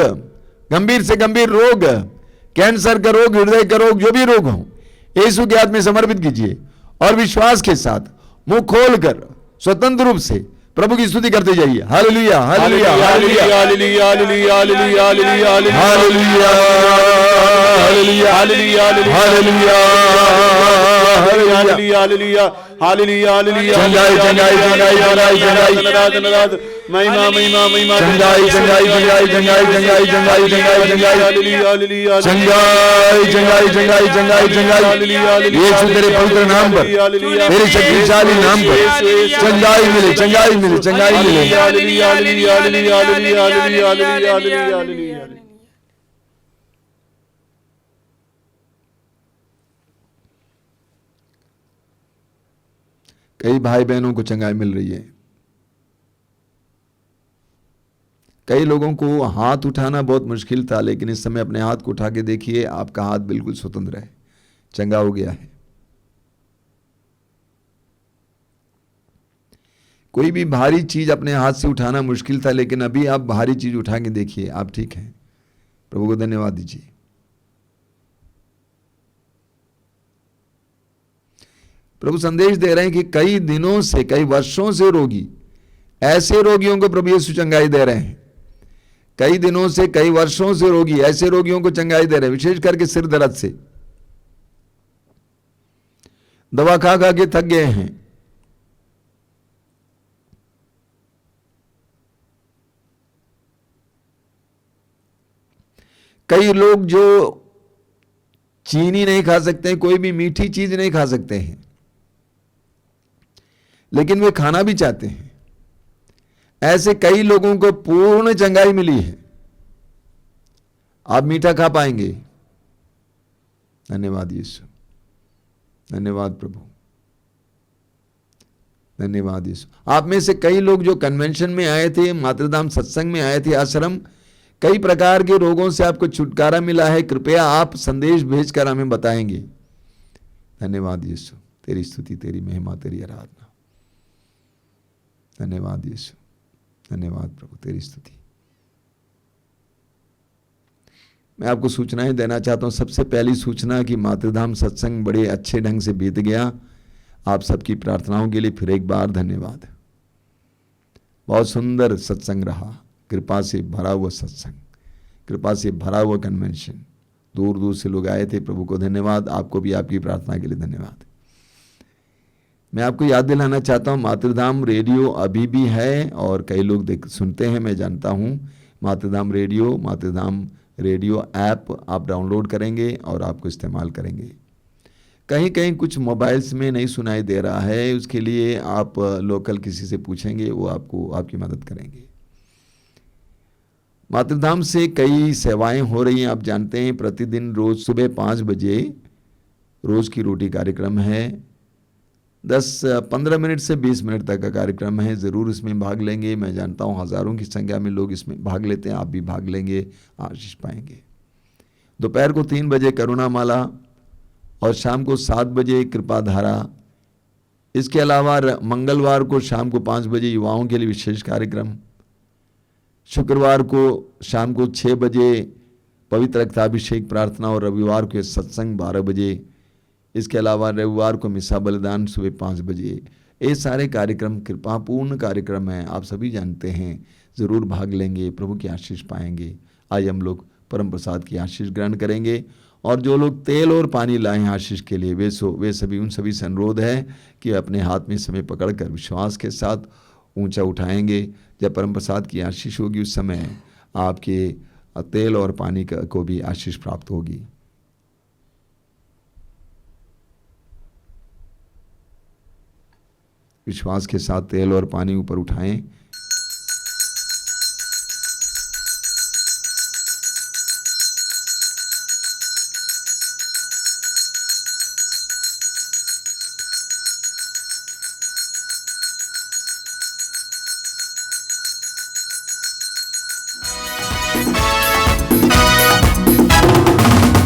Speaker 3: गंभीर से गंभीर रोग, कैंसर का रोग, हृदय का रोग, जो भी रोग हो यीशु के हाथ में समर्पित कीजिए और विश्वास के साथ मुंह खोलकर स्वतंत्र रूप से प्रभु की स्तुति करते जाइए। Hallelujah hallelujah hallelujah hallelujah hallelujah hallelujah hallelujah hallelujah hallelujah hallelujah hallelujah hallelujah. चंगाई चंगाई चंगाई चंगाई चंगाई धन्यवाद महिमा महिमा महिमा। चंगाई चंगाई चंगाई चंगाई चंगाई चंगाई चंगाई चंगाई हालेलुया हालेलुया चंगाई चंगाई चंगाई चंगाई चंगाई। यीशु तेरे पवित्र नाम पर, तेरे शक्तिशाली नाम पर चंगाई मिले, चंगाई मिले, चंगाई मिले। Hallelujah hallelujah hallelujah hallelujah hallelujah hallelujah hallelujah. कई भाई बहनों को चंगाई मिल रही है। कई लोगों को हाथ उठाना बहुत मुश्किल था, लेकिन इस समय अपने हाथ को उठा के देखिए, आपका हाथ बिल्कुल स्वतंत्र है, चंगा हो गया है। कोई भी भारी चीज अपने हाथ से उठाना मुश्किल था, लेकिन अभी आप भारी चीज उठा के देखिए, आप ठीक हैं। प्रभु को धन्यवाद दीजिए। प्रभु संदेश दे रहे हैं कि कई दिनों से, कई वर्षों से रोगी, ऐसे रोगियों को प्रभु यीशु चंगाई दे रहे हैं। कई दिनों से, कई वर्षों से रोगी, ऐसे रोगियों को चंगाई दे रहे हैं, विशेष करके सिर दर्द से। दवा खा खा के थक गए हैं। कई लोग जो चीनी नहीं खा सकते हैं, कोई भी मीठी चीज नहीं खा सकते हैं, लेकिन वे खाना भी चाहते हैं। ऐसे कई लोगों को पूर्ण चंगाई मिली है। आप मीठा खा पाएंगे। धन्यवाद यीशु, धन्यवाद प्रभु, धन्यवाद यीशु। आप में से कई लोग जो कन्वेंशन में आए थे, मातृधाम सत्संग में आए थे, आश्रम, कई प्रकार के रोगों से आपको छुटकारा मिला है। कृपया आप संदेश भेजकर हमें बताएंगे। धन्यवाद यीशु, तेरी स्तुति, तेरी महिमा, तेरी आराधना। धन्यवाद यीशु, धन्यवाद प्रभु, तेरी स्तुति। मैं आपको सूचनाएं देना चाहता हूं। सबसे पहली सूचना कि मातृधाम सत्संग बड़े अच्छे ढंग से बीत गया। आप सबकी प्रार्थनाओं के लिए फिर एक बार धन्यवाद। बहुत सुंदर सत्संग रहा, कृपा से भरा हुआ सत्संग, कृपा से भरा हुआ कन्वेंशन। दूर दूर से लोग आए थे। प्रभु को धन्यवाद। आपको भी आपकी प्रार्थना के लिए धन्यवाद। मैं आपको याद दिलाना चाहता हूं, मातृधाम रेडियो अभी भी है और कई लोग सुनते हैं, मैं जानता हूं। मातृधाम रेडियो ऐप आप डाउनलोड करेंगे और आपको इस्तेमाल करेंगे। कहीं कहीं कुछ मोबाइल्स में नहीं सुनाई दे रहा है, उसके लिए आप लोकल किसी से पूछेंगे, वो आपको आपकी मदद करेंगे। मातृधाम से कई सेवाएं हो रही हैं, आप जानते हैं। प्रतिदिन रोज सुबह 5 बजे रोज की रोटी कार्यक्रम है। 10-15 मिनट से 20 मिनट तक का कार्यक्रम है। ज़रूर इसमें भाग लेंगे। मैं जानता हूँ हज़ारों की संख्या में लोग इसमें भाग लेते हैं। आप भी भाग लेंगे, आशीष पाएंगे। दोपहर को 3 बजे करुणामाला और शाम को 7 बजे कृपाधारा। इसके अलावा मंगलवार को शाम को 5 बजे युवाओं के लिए विशेष कार्यक्रम। शुक्रवार को शाम को 6 बजे पवित्र रक्ताभिषेक प्रार्थना और रविवार को सत्संग 12 बजे। इसके अलावा रविवार को मिसा बलिदान सुबह 5 बजे। ये सारे कार्यक्रम कृपापूर्ण कार्यक्रम हैं, आप सभी जानते हैं। ज़रूर भाग लेंगे, प्रभु की आशीष पाएंगे। आइए हम लोग परम प्रसाद की आशीष ग्रहण करेंगे। और जो लोग तेल और पानी लाए हैं आशीष के लिए, वे सभी उन सभी से अनुरोध है कि अपने हाथ में समय पकड़कर विश्वास के साथ ऊंचा उठाएंगे। जब परम प्रसाद की आशीष होगी उस समय आपके तेल और पानी को भी आशीष प्राप्त होगी। विश्वास के साथ तेल और पानी ऊपर उठाएं।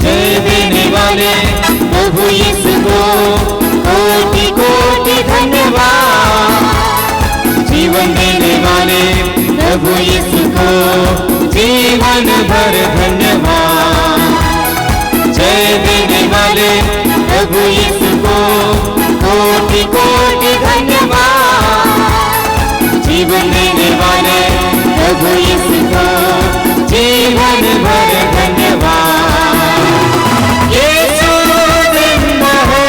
Speaker 4: जय देने वाले प्रभु यीशु को कोटि कोटि धन्यवाद। जीवन देने वाले प्रभु यीशु को जीवन भर धन्यवाद। जय देने वाले प्रभु यीशु को कोटि कोटि धन्यवाद। जीवन देने वाले प्रभु यीशु को जीवन भर धन्यवाद। यीशु जिंदा है,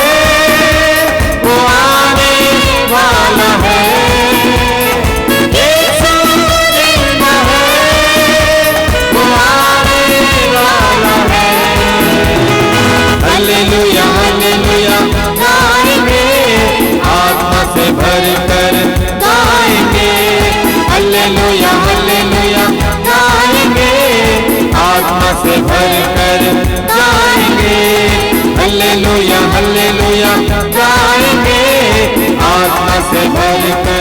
Speaker 4: वो आने वाला है। यीशु जिंदा है, वो आने वाला है। हालेलुया हालेलुया गाएंगे, आत्मा से भरकर गाएंगे। हालेलुया हालेलुया गाएंगे, आत्मा से भरकर गाएंगे। हालेलुया हालेलुया गाएंगे, आत्मा से भरकर